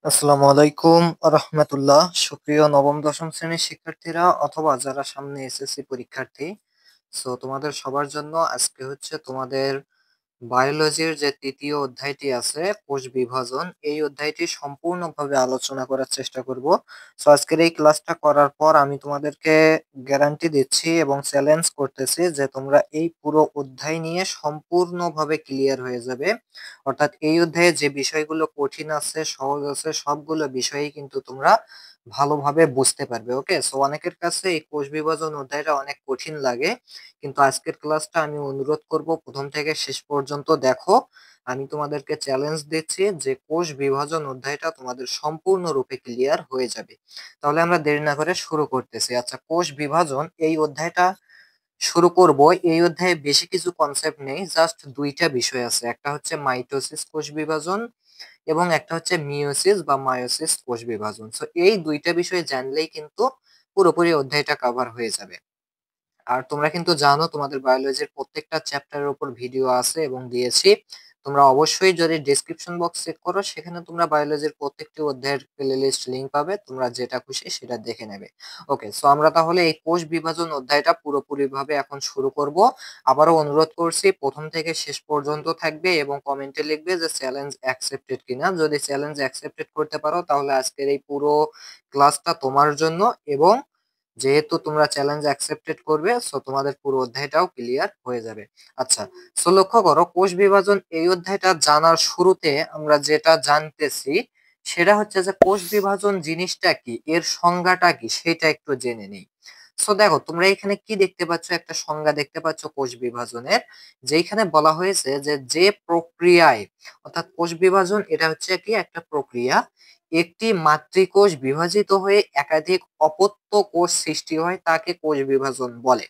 আসসালামু আলাইকুম রহমতুল্লাহ। সুপ্রিয় নবম দশম শ্রেণীর শিক্ষার্থীরা অথবা যারা সামনে এসএসসি পরীক্ষার্থী, তোমাদের সবার জন্য আজকে হচ্ছে তোমাদের বায়োলজির যে তৃতীয় অধ্যায়টি আছে কোষ বিভাজন, এই অধ্যায়টি সম্পূর্ণভাবে আলোচনা করার চেষ্টা করব। আজকের এই ক্লাসটা করার পর আমি তোমাদেরকে গ্যারান্টি দিচ্ছি এবং চ্যালেঞ্জ করতেছি যে তোমরা এই পুরো অধ্যায় নিয়ে সম্পূর্ণভাবে ক্লিয়ার হয়ে যাবে। অর্থাৎ এই অধ্যায়ে যে বিষয়গুলো কঠিন আছে, সহজ আছে, সবগুলো বিষয়ই কিন্তু তোমরা ভালোভাবে বুঝতে পারবে। ওকে, অনেকের কাছে এই কোষ বিভাজন অধ্যায়টা অনেক কঠিন লাগে, কিন্তু আজকের ক্লাসটা আমি অনুরোধ করব প্রথম থেকে শেষ পর্যন্ত দেখো। আমি তোমাদেরকে চ্যালেঞ্জ দিচ্ছি যে কোষ বিভাজন অধ্যায়টা তোমাদের সম্পূর্ণরূপে ক্লিয়ার হয়ে যাবে। তাহলে আমরা দেরি না করে শুরু করতেছি। আচ্ছা, কোষ বিভাজন এই অধ্যায়টা শুরু করব। এই অধ্যায়ে বেশি কিছু কনসেপ্ট নেই, জাস্ট দুইটা বিষয় আছে। একটা হচ্ছে মাইটোসিস কোষ বিভাজন এবং একটা হচ্ছে মিওসিস বা মায়োসিস কোষ বিভাজন। এই দুইটা বিষয় জানলেই কিন্তু পুরোপুরি অধ্যায়টা কভার হয়ে যাবে। আর তোমরা কিন্তু জানো তোমাদের বায়োলজির প্রত্যেকটা চ্যাপ্টারের উপর ভিডিও আছে এবং দিয়েছি। তোমরা অবশ্যই যদি ডেসক্রিপশন বক্স চেক করো, সেখানে তোমরা বায়োলজির প্রত্যেকটি অধ্যায়ের প্লেলিস্ট লিংক পাবে, তোমরা যেটা খুশি সেটা দেখে নেবে। ওকে, আমরা তাহলে এই কোষ বিভাজন অধ্যায়টা পুরোপুরি ভাবে এখন শুরু করব। আবারও অনুরোধ করছি প্রথম থেকে শেষ পর্যন্ত থাকবে এবং কমেন্টে লিখবে যে চ্যালেঞ্জ অ্যাকসেপ্টেড কিনা। যদি চ্যালেঞ্জ অ্যাকসেপ্টেড করতে পারো তাহলে আজকের এই পুরো ক্লাসটা তোমার জন্য, এবং যেহেতু তোমরা চ্যালেঞ্জ অ্যাকসেপ্টেড করবে তোমাদের পুরো অধ্যায়টাও ক্লিয়ার হয়ে যাবে। আচ্ছা, লক্ষ্য করো, কোষ বিভাজন এই অধ্যায়টা জানার শুরুতে আমরা যেটা জানতেছি সেটা হচ্ছে যে কোষ বিভাজন জিনিসটা কি, এর সংজ্ঞাটা কি সেটা একটু জেনে নিই। দেখো, তোমরা এখানে কি দেখতে পাচ্ছ, একটা সংজ্ঞা দেখতে পাচ্ছ কোষ বিভাজনের, যেখানে বলা হয়েছে যে যে প্রক্রিয়ায়, অর্থাৎ কোষ বিভাজন এটা হচ্ছে কি একটা প্রক্রিয়া, একটি মাতৃকোষ বিভাজিত হয়ে একাধিক অপত্য কোষ সৃষ্টি হয় তাকে কোষ বিভাজন বলে।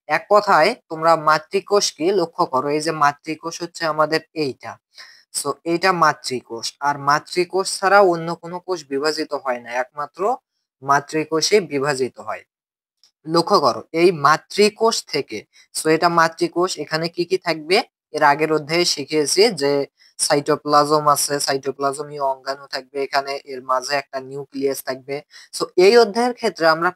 এক কথায় তোমরা মাতৃকোষকে লক্ষ্য করো, এই যে মাতৃকোষ হচ্ছে আমাদের এইটা। এইটা মাতৃকোষ, আর মাতৃকোষ ছাড়া অন্য কোনো কোষ বিভাজিত হয় না, একমাত্র মাতৃকোষে বিভাজিত হয়। লক্ষ্য করো এই মাতৃকোষ থেকে, এটা মাতৃকোষ, এখানে কি কি থাকবে, এর আগের অধ্যায়ে শিখিয়েছি যে সাইটোপ্লাজম আছে, সাইটোপ্লাজমীয় অঙ্গাণু থাকবে, এখানে এর মাঝে একটা নিউক্লিয়াস থাকবে। এই অধ্যায়ের ক্ষেত্রে আমরা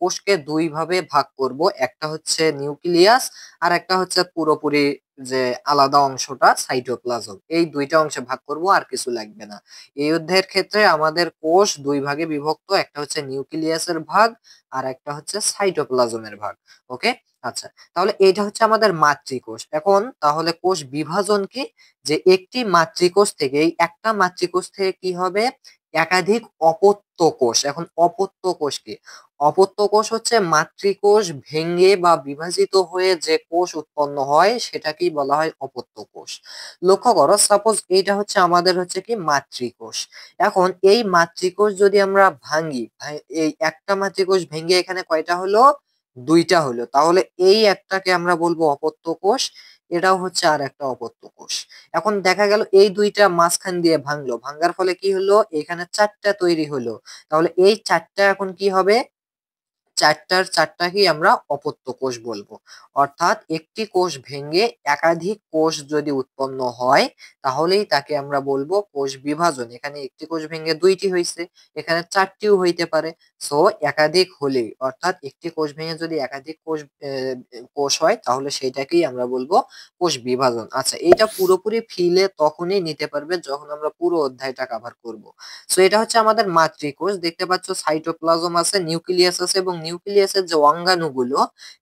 কোষকে দুই ভাবে ভাগ করব, একটা হচ্ছে নিউক্লিয়াস আর একটা হচ্ছে পুরোপুরি যে আলাদা অংশটা সাইটোপ্লাজম। এই দুইটা অংশে ভাগ করব, আর কিছু লাগবে না। এই অধ্যায়ের ক্ষেত্রে আমাদের কোষ দুই ভাগে বিভক্ত, একটা হচ্ছে নিউক্লিয়াসের ভাগ আর একটা হচ্ছে সাইটোপ্লাজমের ভাগ। ওকে, আচ্ছা, তাহলে এটা হচ্ছে আমাদের মাতৃকোষ। এখন তাহলে কোষ বিভাজন কি, যে একটি মাতৃকোষ থেকে, এই একটা মাতৃকোষ থেকে কি হবে, একাধিক অপত্য কোষ। এখন অপত্য কোষ কি, অপত্য কোষ হচ্ছে মাতৃকোষ ভেঙে বা বিভাজিত হয়ে যে কোষ উৎপন্ন হয় সেটাকেই বলা হয় অপত্য কোষ। লক্ষ্য করো, সাপোজ এইটা হচ্ছে আমাদের হচ্ছে কি মাতৃকোষ। এখন এই মাতৃকোষ যদি আমরা ভাঙি, এই একটা মাতৃকোষ ভেঙে এখানে কয়টা হলো, দুইটা হলো, তাহলে এই একটাকে আমরা বলবো অপত্য কোষ, এটাও হচ্ছে আর একটা অপত্য কোষ। এখন দেখা গেল এই দুইটা মাঝখান দিয়ে ভাঙলো, ভাঙার ফলে কি হলো, এখানে চারটা তৈরি হলো, তাহলে এই চারটা এখন কি হবে, চারটার চারটাকেই আমরা অপত্য কোষ বলবো। অর্থাৎ একটি কোষ ভেঙে একাধিক কোষ যদি উৎপন্ন হয় তাহলেই তাকে আমরা বলবো কোষ বিভাজন। এখানে একটি কোষ ভেঙে দুইটি হয়েছে, এখানে চারটিও হইতে পারে। সো একাধিক হলেই, অর্থাৎ একটি কোষ ভেঙে যদি একাধিক কোষ হয় তাহলে সেইটাকেই আমরা বলবো কোষ বিভাজন। আচ্ছা, এটা পুরোপুরি ফিলে তখনই নিতে পারবে যখন আমরা পুরো অধ্যায়টা কভার করব। এটা হচ্ছে আমাদের মাতৃকোষ, দেখতে পাচ্ছ সাইটোপ্লাজম আছে, নিউক্লিয়াস আছে, এবং নিউক্লিয়াসের যে অঙ্গাণুগুলো,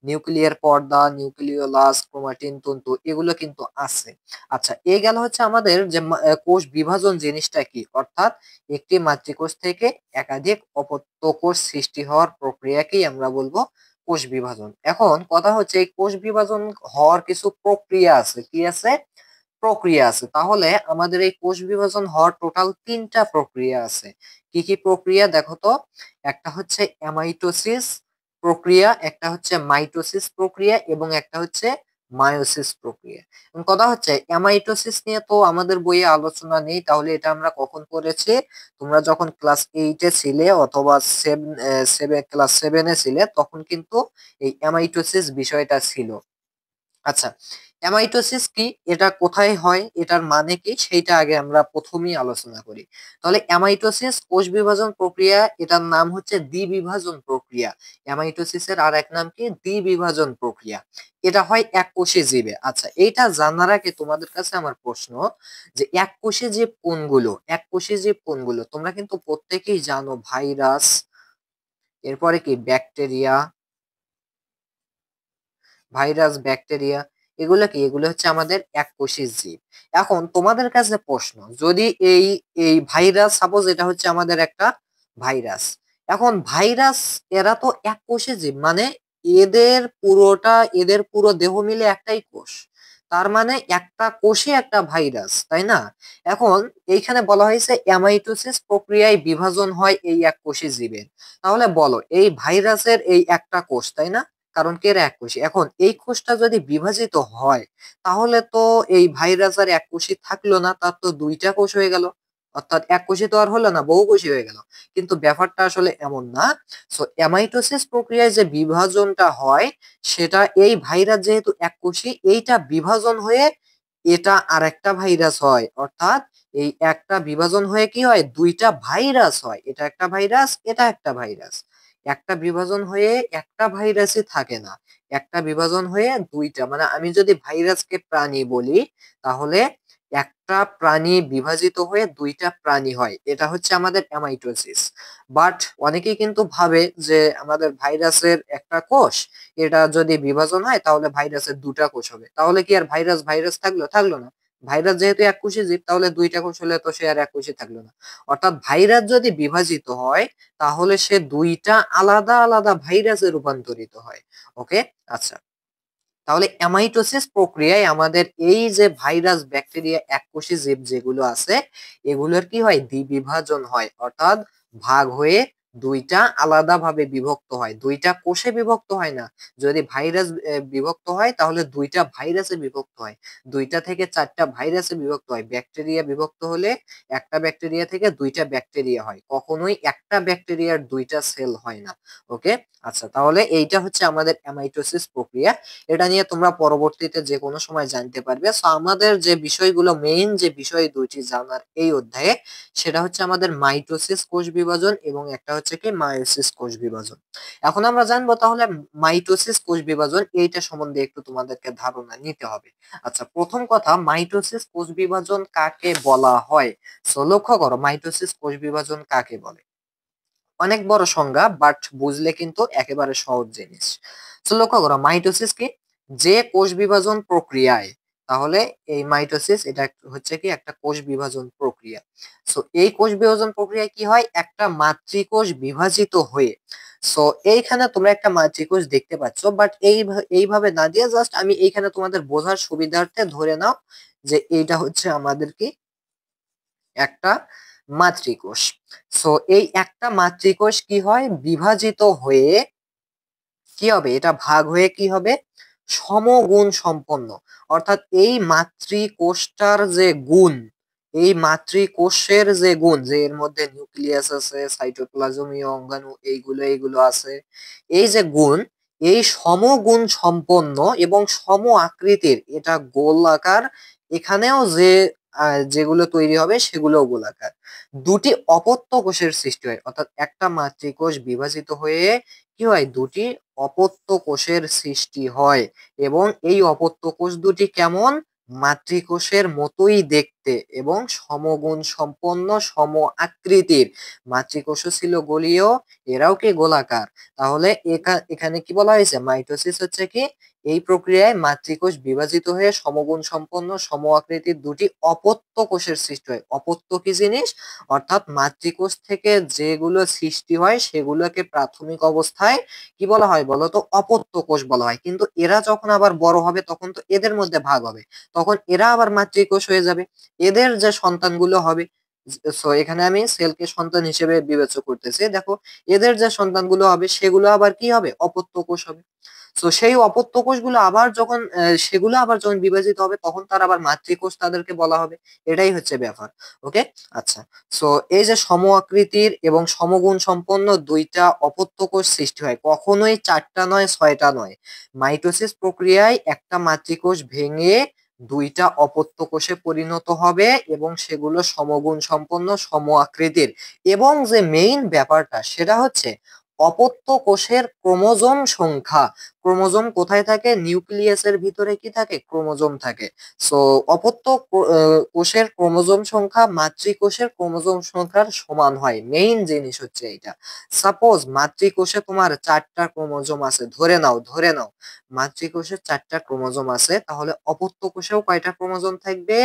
নিউক্লিয়ার পর্দা, নিউক্লিওলাস, ক্রোমাটিন তন্তু, এগুলো কিন্তু আছে। আচ্ছা, এই গেল হচ্ছে আমাদের যে কোষ বিভাজন জিনিসটা কি, অর্থাৎ একটি মাতৃকোষ থেকে একাধিক অপত্য কোষ সৃষ্টি হওয়ার প্রক্রিয়াকেই আমরা বলবো কোষ বিভাজন। এখন কথা হচ্ছে এই কোষ বিভাজন হওয়ার কিছু প্রক্রিয়া আছে, কি আছে, প্রক্রিয়া আছে। তাহলে আমাদের এই কোষ বিভাজন হওয়ার টোটাল তিনটা প্রক্রিয়া আছে। কি কি প্রক্রিয়া দেখো তো, একটা হচ্ছে অ্যামাইটোসিস প্রক্রিয়া, একটা হচ্ছে মাইটোসিস প্রক্রিয়া, এবং একটা হচ্ছে মায়োসিস প্রক্রিয়া। এখন কথা হচ্ছে অ্যামাইটোসিস নিয়ে তো আমাদের বইয়ে আলোচনা নেই, তাহলে এটা আমরা কখন পড়েছি, তোমরা যখন ক্লাস 8-এ ছিলে অথবা ক্লাস 7-এ ছিলে তখন কিন্তু এই অ্যামাইটোসিস বিষয়টা ছিল। আচ্ছা, অ্যামাইটোসিস কি, এটা কোথায় হয়, এটার মানে কি, সেইটা আগে আমরা প্রথমেই আলোচনা করি। তাহলে অ্যামাইটোসিস কোষ বিভাজন প্রক্রিয়া, এটার নাম হচ্ছে দ্বিবিভাজন প্রক্রিয়া। অ্যামাইটোসিসের আর এক নাম কি, দ্বিবিভাজন প্রক্রিয়া। এটা হয় এককোষী জীবে। আচ্ছা, এইটা জানার আগে তোমাদের কাছে আমার প্রশ্ন, যে এককোষী জীব কোনগুলো, এককোষী জীব কোনগুলো? তোমরা কিন্তু প্রত্যেকেই জানো, ভাইরাস, এরপরে কি ব্যাকটেরিয়া, ভাইরাস, ব্যাকটেরিয়া, এগুলো কি, এগুলো হচ্ছে আমাদের এককোষী জীব। এখন তোমাদের কাছে প্রশ্ন, যদি এই এই ভাইরাস, সাপোজ এটা হচ্ছে আমাদের একটা ভাইরাস। এখন ভাইরাস, এরা তো এককোষী জীব, মানে এদের পুরো দেহ মিলে একটাই কোষ। তার মানে একটা কোষে একটা ভাইরাস, তাই না? এখন এইখানে বলা হয়েছে অ্যামাইটোসিস প্রক্রিয়ায় বিভাজন হয় এই এককোষী জীবের। তাহলে বলো, এই ভাইরাসের এই একটা কোষ, তাই না? কারণ কি এরা এককোষী। এখন এই কোষটা যদি বিভাজিত হয়, তাহলে তো এই ভাইরাস আর এককোষী থাকলো না, তার তো দুইটা কোষ হয়ে গেল। অর্থাৎ এককোষী তো আর হলো না, বহুকোষী হয়ে গেল। কিন্তু ব্যাপারটা আসলে এমন না। সো অ্যামাইটোসিস প্রক্রিয়ায় যে বিভাজনটা হয়, সেটা এই ভাইরাস যেহেতু এককোষী, এইটা বিভাজন হয়ে এটা আরেকটা ভাইরাস হয়। অর্থাৎ এই একটা বিভাজন হয়ে কি হয়, দুইটা ভাইরাস হয়। এটা একটা ভাইরাস, এটা একটা ভাইরাস। একটা বিভাজন হয়ে একটা ভাইরাসই থাকে না, একটা বিভাজন হয়ে দুইটা, মানে আমি যদি ভাইরাসকে প্রাণী বলি, তাহলে একটা প্রাণী বিভাজিত হয়ে দুইটা প্রাণী হয়, এটা হচ্ছে আমাদের অ্যামাইটোসিস। বাট অনেকেই কিন্তু ভাবে যে আমাদের ভাইরাসের একটা কোষ, এটা যদি বিভাজন হয় তাহলে ভাইরাসের দুটা কোষ হবে। তাহলে কি আর ভাইরাস ভাইরাস থাকলো? থাকলো না। ভাইরাস যেহেতু এককোষী জীব, তাহলে দুইটা কোষ হলে তো সে আর এককোষী থাকলো না। অর্থাৎ ভাইরাস যদি বিভাজিত হয়, তাহলে সে দুইটা আলাদা আলাদা ভাইরাসে রূপান্তরিত হয়। ওকে, আচ্ছা। তাহলে অ্যামাইটোসিস প্রক্রিয়ায় আমাদের এই যে ভাইরাস, ব্যাকটেরিয়া, এককোষী জীব যেগুলো আছে, এগুলোর কি হয়, দ্বিবিভাজন হয়। অর্থাৎ ভাগ হয়ে দুইটা আলাদা ভাবে বিভক্ত হয়, দুইটা কোষে বিভক্ত হয় না। যদি ভাইরাস বিভক্ত হয়, তাহলে দুইটা ভাইরাসে বিভক্ত হয়, দুইটা থেকে চারটা ভাইরাসে বিভক্ত হয়। ব্যাকটেরিয়া বিভক্ত হলে একটা ব্যাকটেরিয়া থেকে দুইটা ব্যাকটেরিয়া হয়, কখনোই একটা ব্যাকটেরিয়ার দুইটা সেল হয় না। ওকে, আচ্ছা। তাহলে এইটা হচ্ছে আমাদের অ্যামাইটোসিস প্রক্রিয়া। এটা নিয়ে তোমরা পরবর্তীতে যে কোনো সময় জানতে পারবে। সো আমাদের যে বিষয়গুলো, মেইন যে বিষয় দুইটি জানার এই অধ্যায়ে, সেটা হচ্ছে আমাদের মাইটোসিস কোষ বিভাজন এবং একটা হচ্ছে কি মায়োসিস কোষ বিভাজন। এখন আমরা জানবো তাহলে মাইটোসিস কোষ বিভাজন, এইটা সম্বন্ধে একটু তোমাদেরকে ধারণা নিতে হবে। আচ্ছা, প্রথম কথা, মাইটোসিস কোষ বিভাজন কাকে বলা হয়? সো লক্ষ্য করো, মাইটোসিস কোষ বিভাজন কাকে বলে। অনেক বড় সংজ্ঞা, বাট বুঝলে কিন্তু একেবারে সহজ জিনিস। তো লক্ষ্য করো, মাইটোসিস কি, যে কোষ বিভাজন প্রক্রিয়ায়, তাহলে এই মাইটোসিস এটা হচ্ছে কি একটা কোষ বিভাজন প্রক্রিয়া। সো এই কোষ বিভাজন প্রক্রিয়ায় কি হয়, একটা মাতৃকোষ বিভাজিত হয়ে, সো এইখানে তোমরা একটা মাতৃকোষ দেখতে পাচ্ছ, বাট এইভাবে না দিয়ে জাস্ট আমি এইখানে তোমাদের বোঝার সুবিধার্থে ধরে নাও যে এইটা হচ্ছে আমাদের কি একটা মাতৃকোষ। সো এই একটা মাতৃকোষ কি হয়, বিভাজিত হয়ে কি হবে, এটা ভাগ হয়ে কি হবে, সমগুণ সম্পন্ন। অর্থাৎ এই মাতৃকোষটার যে গুণ, এই মাতৃকোষের যে গুণ, যে এর মধ্যে নিউক্লিয়াস আছে, সাইটোপ্লাজমীয় অঙ্গাণু, এইগুলো এইগুলো আছে, এই যে গুণ, এই সমগুণ সম্পন্ন এবং সম আকৃতির, এটা গোলাকার। এখানেও যে যেগুলো তৈরি হবে সেগুলো গোলাকার। দুটি অপত্য কোষের সৃষ্টি হয়, অর্থাৎ একটা মাতৃকোষ বিভাজিত হয়ে কি হয়, দুটি অপত্য কোষের সৃষ্টি হয়। এবং এই অপত্য কোষ দুটি কেমন, মাতৃকোষের মতোই দেখতে এবং সমগুণ সম্পন্ন, সম আকৃতির। মাতৃকোষও ছিল গোলীয়, এরাও কি গোলাকার। তাহলে এখানে কি বলা হয়েছে, মাইটোসিস হচ্ছে কি, এই প্রক্রিয়ায় মাতৃকোষ বিভাজিত হয়ে সমগুণ সম্পন্ন, সম আকৃতির দুটি অপত্য কোষের সৃষ্টি হয়। অপত্য কি জিনিস, অর্থাৎ মাতৃকোষ থেকে যেগুলো সৃষ্টি হয় সেগুলোকে প্রাথমিক অবস্থায় কি বলা হয় বলতো, অপত্য কোষ বলা হয়। কিন্তু এরা যখন আবার বড় হবে, তখন তো এদের মধ্যে ভাগ হবে, তখন এরা আবার মাতৃকোষ হয়ে যাবে। এদের যে সন্তানগুলো হবে, সো এখানে আমি সেলকে সন্তান হিসেবে বিবেচনা করতেছি, দেখো এদের যে সন্তানগুলো হবে সেগুলো আবার কি হবে, অপত্য কোষ হবে। তো সেই অপত্য কোষগুলো আবার যখন সেগুলো আবার যখন বিভাজিত হবে তখন তার আবার মাতৃকোষ তাদেরকে বলা হবে। এটাই হচ্ছে ব্যাপার। ওকে। আচ্ছা। সো এই যে সম আকৃতির এবং সমগুণ সম্পন্ন দুইটা অপত্য কোষ সৃষ্টি হয়, কখনোই চারটা নয়, ছয়টা নয়। মাইটোসিস প্রক্রিয়ায় একটা মাতৃকোষ ভেঙে দুইটা অপত্য কোষে পরিণত হবে এবং সেগুলো সমগুণ সম্পন্ন, সম আকৃতির। এবং যে মেইন ব্যাপারটা সেটা হচ্ছে অপত্য কোষের ক্রোমোজোম সংখ্যা। ক্রোমোজোম কোথায় থাকে? নিউক্লিয়াসের ভিতরে কি থাকে? ক্রোমোজোম থাকে। সো অপত্য কোষের ক্রোমোজোম সংখ্যা মাতৃকোষের ক্রোমোজোম সংখ্যার সমান হয়। মেইন জিনিস হচ্ছে এটা। সাপোজ মাতৃকোষে তোমার চারটা ক্রোমোজোম আছে, ধরে নাও মাতৃকোষে চারটা ক্রোমোজোম আছে, তাহলে অপত্য কোষেও কয়টা ক্রোমোজোম থাকবে?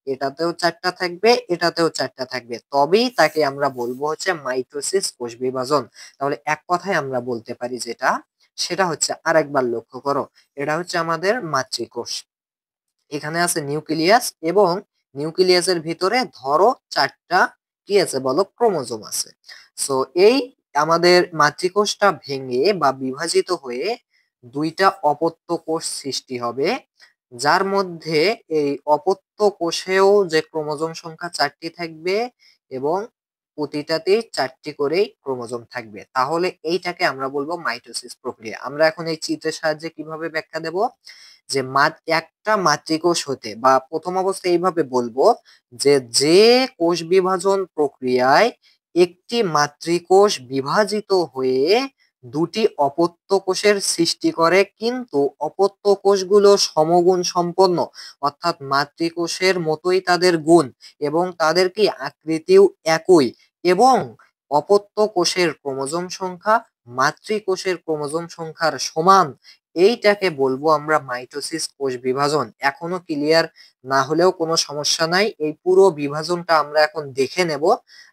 এটাতেও চারটা থাকবে, এটাতেও চারটা থাকবে। তবেই তাকে আমরা বলবো হচ্ছে মাইটোসিস, কোষ বিভাজন। তাহলে এক কথায় আমরা বলতে পারি যেটা, সেটা হচ্ছে, আরেকবার লক্ষ্য করো, এটা হচ্ছে আমাদের মাতৃকোষ। এখানে আছে নিউক্লিয়াস এবং নিউক্লিয়াসের ভিতরে ধরো চারটা কি আছে বলো? ক্রোমোজোম আছে। সো এই আমাদের মাতৃকোষটা ভেঙে বা বিভাজিত হয়ে দুইটা অপত্য কোষ সৃষ্টি হবে, যার মধ্যে এই অপত্য কোষেও যে ক্রোমোজোম সংখ্যা চারটি থাকবে এবং প্রতিটাতেই চারটি করেই ক্রোমোজোম থাকবে। তাহলে এইটাকে আমরা বলবো মাইটোসিস প্রক্রিয়া। আমরা এখন এই চিত্রের সাহায্যে কিভাবে ব্যাখ্যা দেব? যে একটা মাতৃকোষ হতে, বা প্রথম অবস্থায় এইভাবে বলবো যে যে কোষ বিভাজন প্রক্রিয়ায় একটি মাতৃকোষ বিভাজিত হয়ে দুটি অপত্য কোষের সৃষ্টি করে, কিন্তু অপত্য কোষগুলো সমগুণ সম্পন্ন, অর্থাৎ মাতৃকোষের মতোই তাদের গুণ এবং তাদের কি আকৃতিও একই, এবং অপত্য কোষের ক্রোমোজোম সংখ্যা মাতৃকোষের ক্রোমোজোম সংখ্যার সমান, এইটাকে বলবো আমরা মাইটোসিস, কোষ বিভাজন। এখনো ক্লিয়ার না হলেও কোনো সমস্যা নাই, এই পুরো বিভাজনটা আমরা এখন দেখে নেব।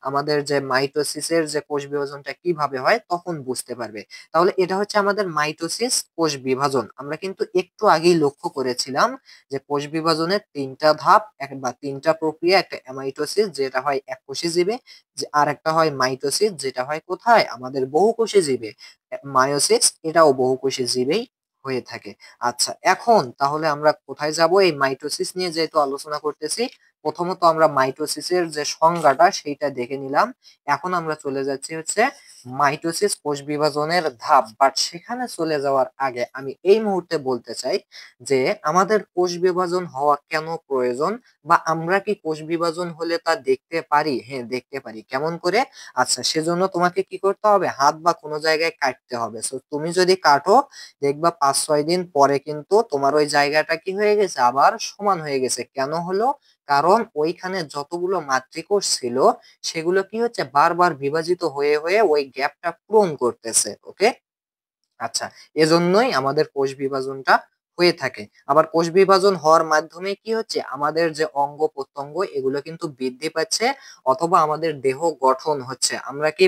আমাদের যে মাইটোসিসের যে কোষ বিভাজনটা কিভাবে হয় তখন বুঝতে পারবে। তাহলে এটা হচ্ছে আমাদের মাইটোসিস, কোষ বিভাজন। আমরা কিন্তু একটু আগেই লক্ষ্য করেছিলাম যে কোষ বিভাজনের তিনটা ধাপ, বা তিনটা প্রক্রিয়া। একটা অ্যামাইটোসিস যেটা হয় এককোষী জীবে, যে আর একটা হয় মাইটোসিস যেটা হয় কোথায়? আমাদের বহুকোষী জীবে। মায়োসিস এটাও বহুকোষী জীবেই হয়ে থাকে। আচ্ছা, এখন তাহলে আমরা কোথায় যাব? এই মাইটোসিস নিয়ে যেহেতু আলোচনা করতেছি, প্রথমত আমরা মাইটোসিসের যে সংজ্ঞাটা সেইটা দেখে নিলাম। এখন আমরা চলে যাচ্ছি হচ্ছে মাইটোসিস, কোষ বিভাজনের ধাপ। বাট সেখানে চলে যাওয়ার আগে আমি এই মুহূর্তে বলতে চাই যে আমাদের কোষ বিভাজন হওয়া কেন প্রয়োজন, বা আমরা কি কোষ বিভাজন হলে তা দেখতে পারি? হ্যাঁ, দেখতে পারি। কেমন করে? আচ্ছা, সেজন্য তোমাকে কি করতে হবে? হাত বা কোনো জায়গায় কাটতে হবে। সো তুমি যদি কাটো, দেখবা 5-6 দিন পরে কিন্তু তোমার ওই জায়গাটা কি হয়ে গেছে? আবার সমান হয়ে গেছে। কেন হলো? কারণ ওইখানে যতগুলো মাতৃকোষ ছিল সেগুলো কি হচ্ছে? বারবার বিভাজিত হয়ে হয়ে ওই গ্যাপটা পূরণ করতেছে। ওকে। আচ্ছা, এজন্যই আমাদের কোষ বিভাজনটা হয়ে থাকে। আবার কোষ বিভাজন হওয়ার মাধ্যমে কি হচ্ছে? আমাদের যে অঙ্গ প্রত্যঙ্গ এগুলো কিন্তু বৃদ্ধি পাচ্ছে, অথবা আমাদের দেহ গঠন হচ্ছে। আমরা কি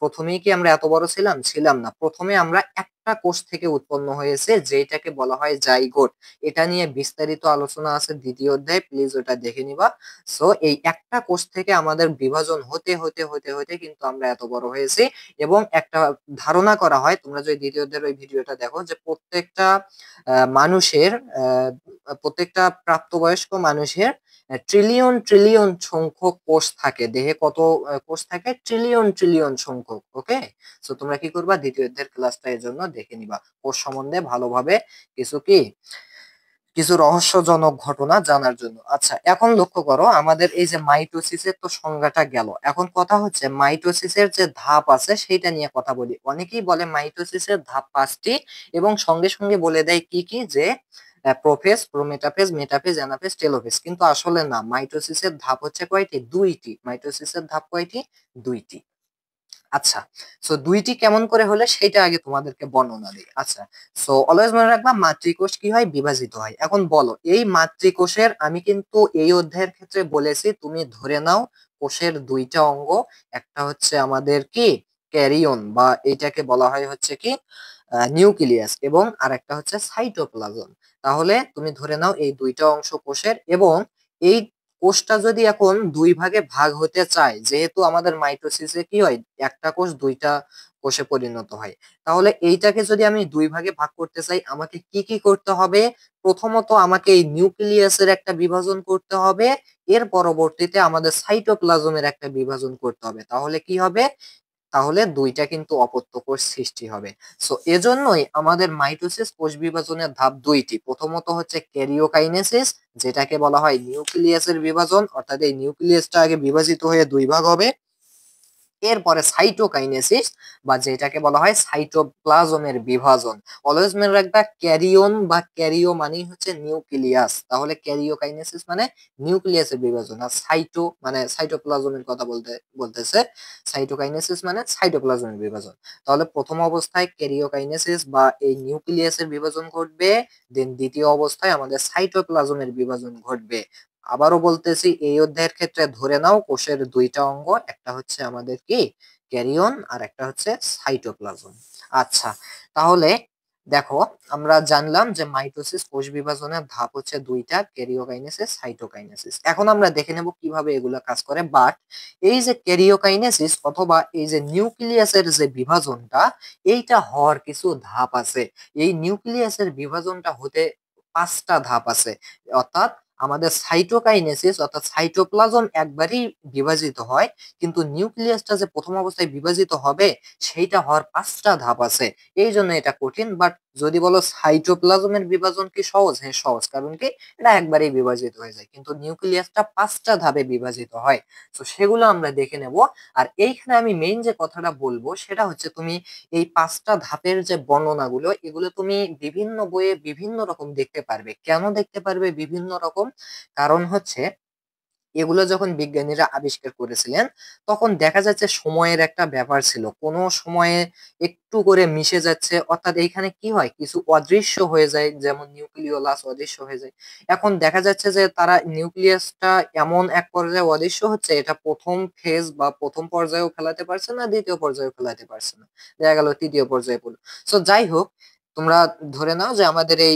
প্রথমেই কি আমরা এত বড় ছিলাম? ছিলাম না। প্রথমে আমরা একটা কোষ থেকে উৎপন্ন হয়েছে, যেটাকে বলা হয় জাইগোট। এটা নিয়ে বিস্তারিত আলোচনা আছে দ্বিতীয় অধ্যায়, প্লিজ ওটা দেখে নিবা। সো এই একটা কোষ থেকে আমাদের বিভাজন হতে হতে হতে হতে কিন্তু আমরা এত বড় হয়েছি। এবং একটা ধারণা করা হয়, তোমরা যদি দ্বিতীয় অধ্যায়ের ওই ভিডিওটা দেখো, যে প্রত্যেকটা মানুষের, প্রত্যেকটা প্রাপ্তবয়স্ক মানুষের ট্রিলিয়ন ট্রিলিয়ন সংখ্যক কোষ থাকে দেহে। কত কোষ থাকে? ট্রিলিয়ন ট্রিলিয়ন সংখ্যক। ওকে। সো তোমরা কি করবা? দ্বিতীয় অধ্যায়ের ক্লাসটা এর জন্য দেখে নিবা, কোষ সম্বন্ধে ভালোভাবে কিছু রহস্যজনক ঘটনা জানার জন্য। আচ্ছা, এখন লক্ষ্য করো, আমাদের এই যে মাইটোসিসের তো সংজ্ঞাটা গেল, এখন কথা হচ্ছে মাইটোসিসের যে ধাপ আছে সেইটা নিয়ে কথা বলি। অনেকেই বলে মাইটোসিসের ধাপ 5টি, এবং সঙ্গে সঙ্গে বলে দেয় কি কি, যে prophase, prometaphase, metaphase, anaphase, telophase. কিন্তু আসলে না, মাইটোসিসের ধাপ হচ্ছে কয়টি? 2টি। মাইটোসিসের ধাপ কয়টি? 2টি। আচ্ছা, সো 2টি কেমন করে হলে সেটা আগে তোমাদেরকে বর্ণনা দিই। আচ্ছা, সো অলওয়েজ মনে রাখবা মাতৃকোষ কি হয়? বিভাজিত হয়। এখন বলো, এই মাতৃকোষের, আমি কিন্তু এই অধ্যায়ের ক্ষেত্রে বলেছি তুমি ধরে নাও কোষের দুইটা অঙ্গ, একটা হচ্ছে আমাদের কি ক্যারিয়ন, বা এইটাকে বলা হয় হচ্ছে কি নিউক্লিয়াস, এবং আরেকটা হচ্ছে সাইটোপ্লাজম। তাহলে তুমি ধরে নাও এই দুইটা অংশ কোষের, এবং এই কোষটা যদি এখন দুই ভাগে ভাগ হতে চায়, যেহেতু আমাদের মাইটোসিসে কি হয়? একটা কোষ দুইটা কোষে পরিণত হয়। তাহলে এইটাকে যদি আমি ২ ভাগে ভাগ করতে চাই আমাকে কি, কি করতে হবে? প্রথমত আমাকে এই নিউক্লিয়াসের একটা বিভাজন করতে হবে। এর পরবর্তীতে আমাদের সাইটোপ্লাজমের একটা বিভাজন করতে হবে। তাহলে কি হবে? তাহলে ২ টা কিন্তু অপত্য কোষ সৃষ্টি হবে। সো এজন্যই আমাদের মাইটোসিস কোষ বিভাজনের ধাপ ২ টি। প্রথমত হচ্ছে ক্যারিওকাইনেসিস, যেটাকে বলা হয় নিউক্লিয়াসের বিভাজন, অর্থাৎ এই নিউক্লিয়াসটা আগে বিভাজিত হয়ে ২ ভাগ হবে। এরপরে সাইটোকাইনেসিস বা যেটাকে বলা হয় সাইটোপ্লাজমের বিভাজন। অলওয়েজ মনে রাখবা ক্যারিয়ন বা ক্যারিও মানেই হচ্ছে নিউক্লিয়াস। তাহলে ক্যারিওকাইনেসিস মানে নিউক্লিয়াসের বিভাজন। আর সাইটো মানে সাইটোপ্লাজমের কথা বলতেছে। সাইটোকাইনেসিস মানে সাইটোপ্লাজমের বিভাজন। তাহলে প্রথম অবস্থায় ক্যারিওকাইনেসিস বা এই নিউক্লিয়াসের বিভাজন ঘটবে, দেন দ্বিতীয় অবস্থায় আমাদের সাইটোপ্লাজমের বিভাজন ঘটবে। আবারও বলতেছি এই অধ্যায়ের ক্ষেত্রে ধরে নাও কোষের ২ টা অঙ্গ, একটা হচ্ছে আমাদের কি ক্যারিয়ন আর একটা হচ্ছে সাইটোপ্লাজম। আচ্ছা, তাহলে দেখো আমরা জানলাম যে মাইটোসিস কোষ বিভাজনের ধাপ হচ্ছে ২ টা, ক্যারিওকাইনেসিস, সাইটোকাইনেসিস। এখন আমরা দেখে নেব কিভাবে এগুলো কাজ করে। বাট এই যে ক্যারিওকাইনেসিস অথবা এই যে নিউক্লিয়াসের যে বিভাজনটা, এইটা হওয়ার কিছু ধাপ আছে। এই নিউক্লিয়াসের বিভাজনটা হতে ৫ টা ধাপ আছে। অর্থাৎ আমাদের সাইটোকাইনেসিস অর্থাৎ সাইটোপ্লাজম একবারই বিভাজিত হয়, কিন্তু নিউক্লিয়াসটা যে প্রথম অবস্থায় বিভাজিত হবে সেইটা হওয়ার ৫ টা ধাপ আছে। এই জন্য এটা কঠিন। বাট যদি বলো সাইটোপ্লাজমের বিভাজন কি সহজ? হ্যাঁ সহজ। কারণ কি এটা একবারেই বিভাজিত হয়ে যায়, কিন্তু নিউক্লিয়াসটা ৫ টা ধাপে বিভাজিত হয়। তো সেগুলো আমরা দেখে নেব। আর এইখানে আমি মেইন যে কথাটা বলবো সেটা হচ্ছে তুমি এই ৫ টা ধাপের যে বর্ণনাগুলো এগুলো তুমি বিভিন্ন বইয়ে বিভিন্ন রকম দেখতে পারবে। কেন দেখতে পারবে বিভিন্ন রকম? কারণ হচ্ছে এগুলো যখন বিজ্ঞানীরা আবিষ্কার করেছিলেন তখন দেখা যাচ্ছে সময়ের একটা ব্যাপার ছিল। কোন সময়ে একটু করে মিশে যাচ্ছে, অর্থাৎ এইখানে কি হয় কিছু অদৃশ্য হয়ে যায়, যেমন নিউক্লিওলাস অদৃশ্য হয়ে যায়। এখন দেখা যাচ্ছে যে তারা নিউক্লিয়াসটা এমন এক পর্যায়ে অদৃশ্য হচ্ছে, এটা প্রথম ফেজ বা প্রথম পর্যায়েও ফেলাতে পারছে না, দ্বিতীয় পর্যায়েও ফেলাতে পারছে না, দেখা গেল তৃতীয় পর্যায়ে পড়লো। সো যাই হোক, তোমরা ধরে নাও যে আমাদের এই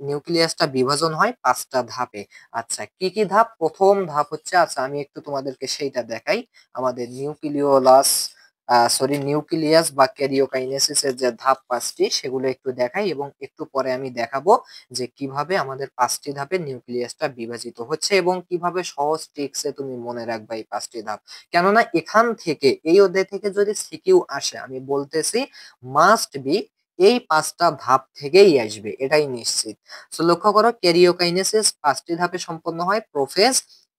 নিউক্লিয়াসটা বিভাজন হয় ৫ টা ধাপে। আচ্ছা, কি কি ধাপ? প্রথম ধাপ হচ্ছে, আচ্ছা আমি একটু তোমাদেরকে সেইটা দেখাই। আমাদের নিউক্লিয়াস বা ক্যারিওকাইনেসিস এর যে ধাপ ৫টি সেগুলো একটু দেখাই, এবং একটু পরে আমি দেখাবো যে কিভাবে আমাদের ৫টি ধাপে নিউক্লিয়াসটা বিভাজিত হচ্ছে এবং কিভাবে সহজ ট্রিক্সে তুমি মনে রাখবা এই ৫টি ধাপ। কেননা এখান থেকে এই অধ্যায় থেকে যদি সিকিউ আসে আমি বলতেছি মাস্ট বি এই ৫ টা ধাপ থেকেই আসবে, এটাই নিশ্চিত। সো লক্ষ্য করো, ক্যারিওকাইনেসিস ৫টি ধাপে সম্পন্ন হয়: prophase,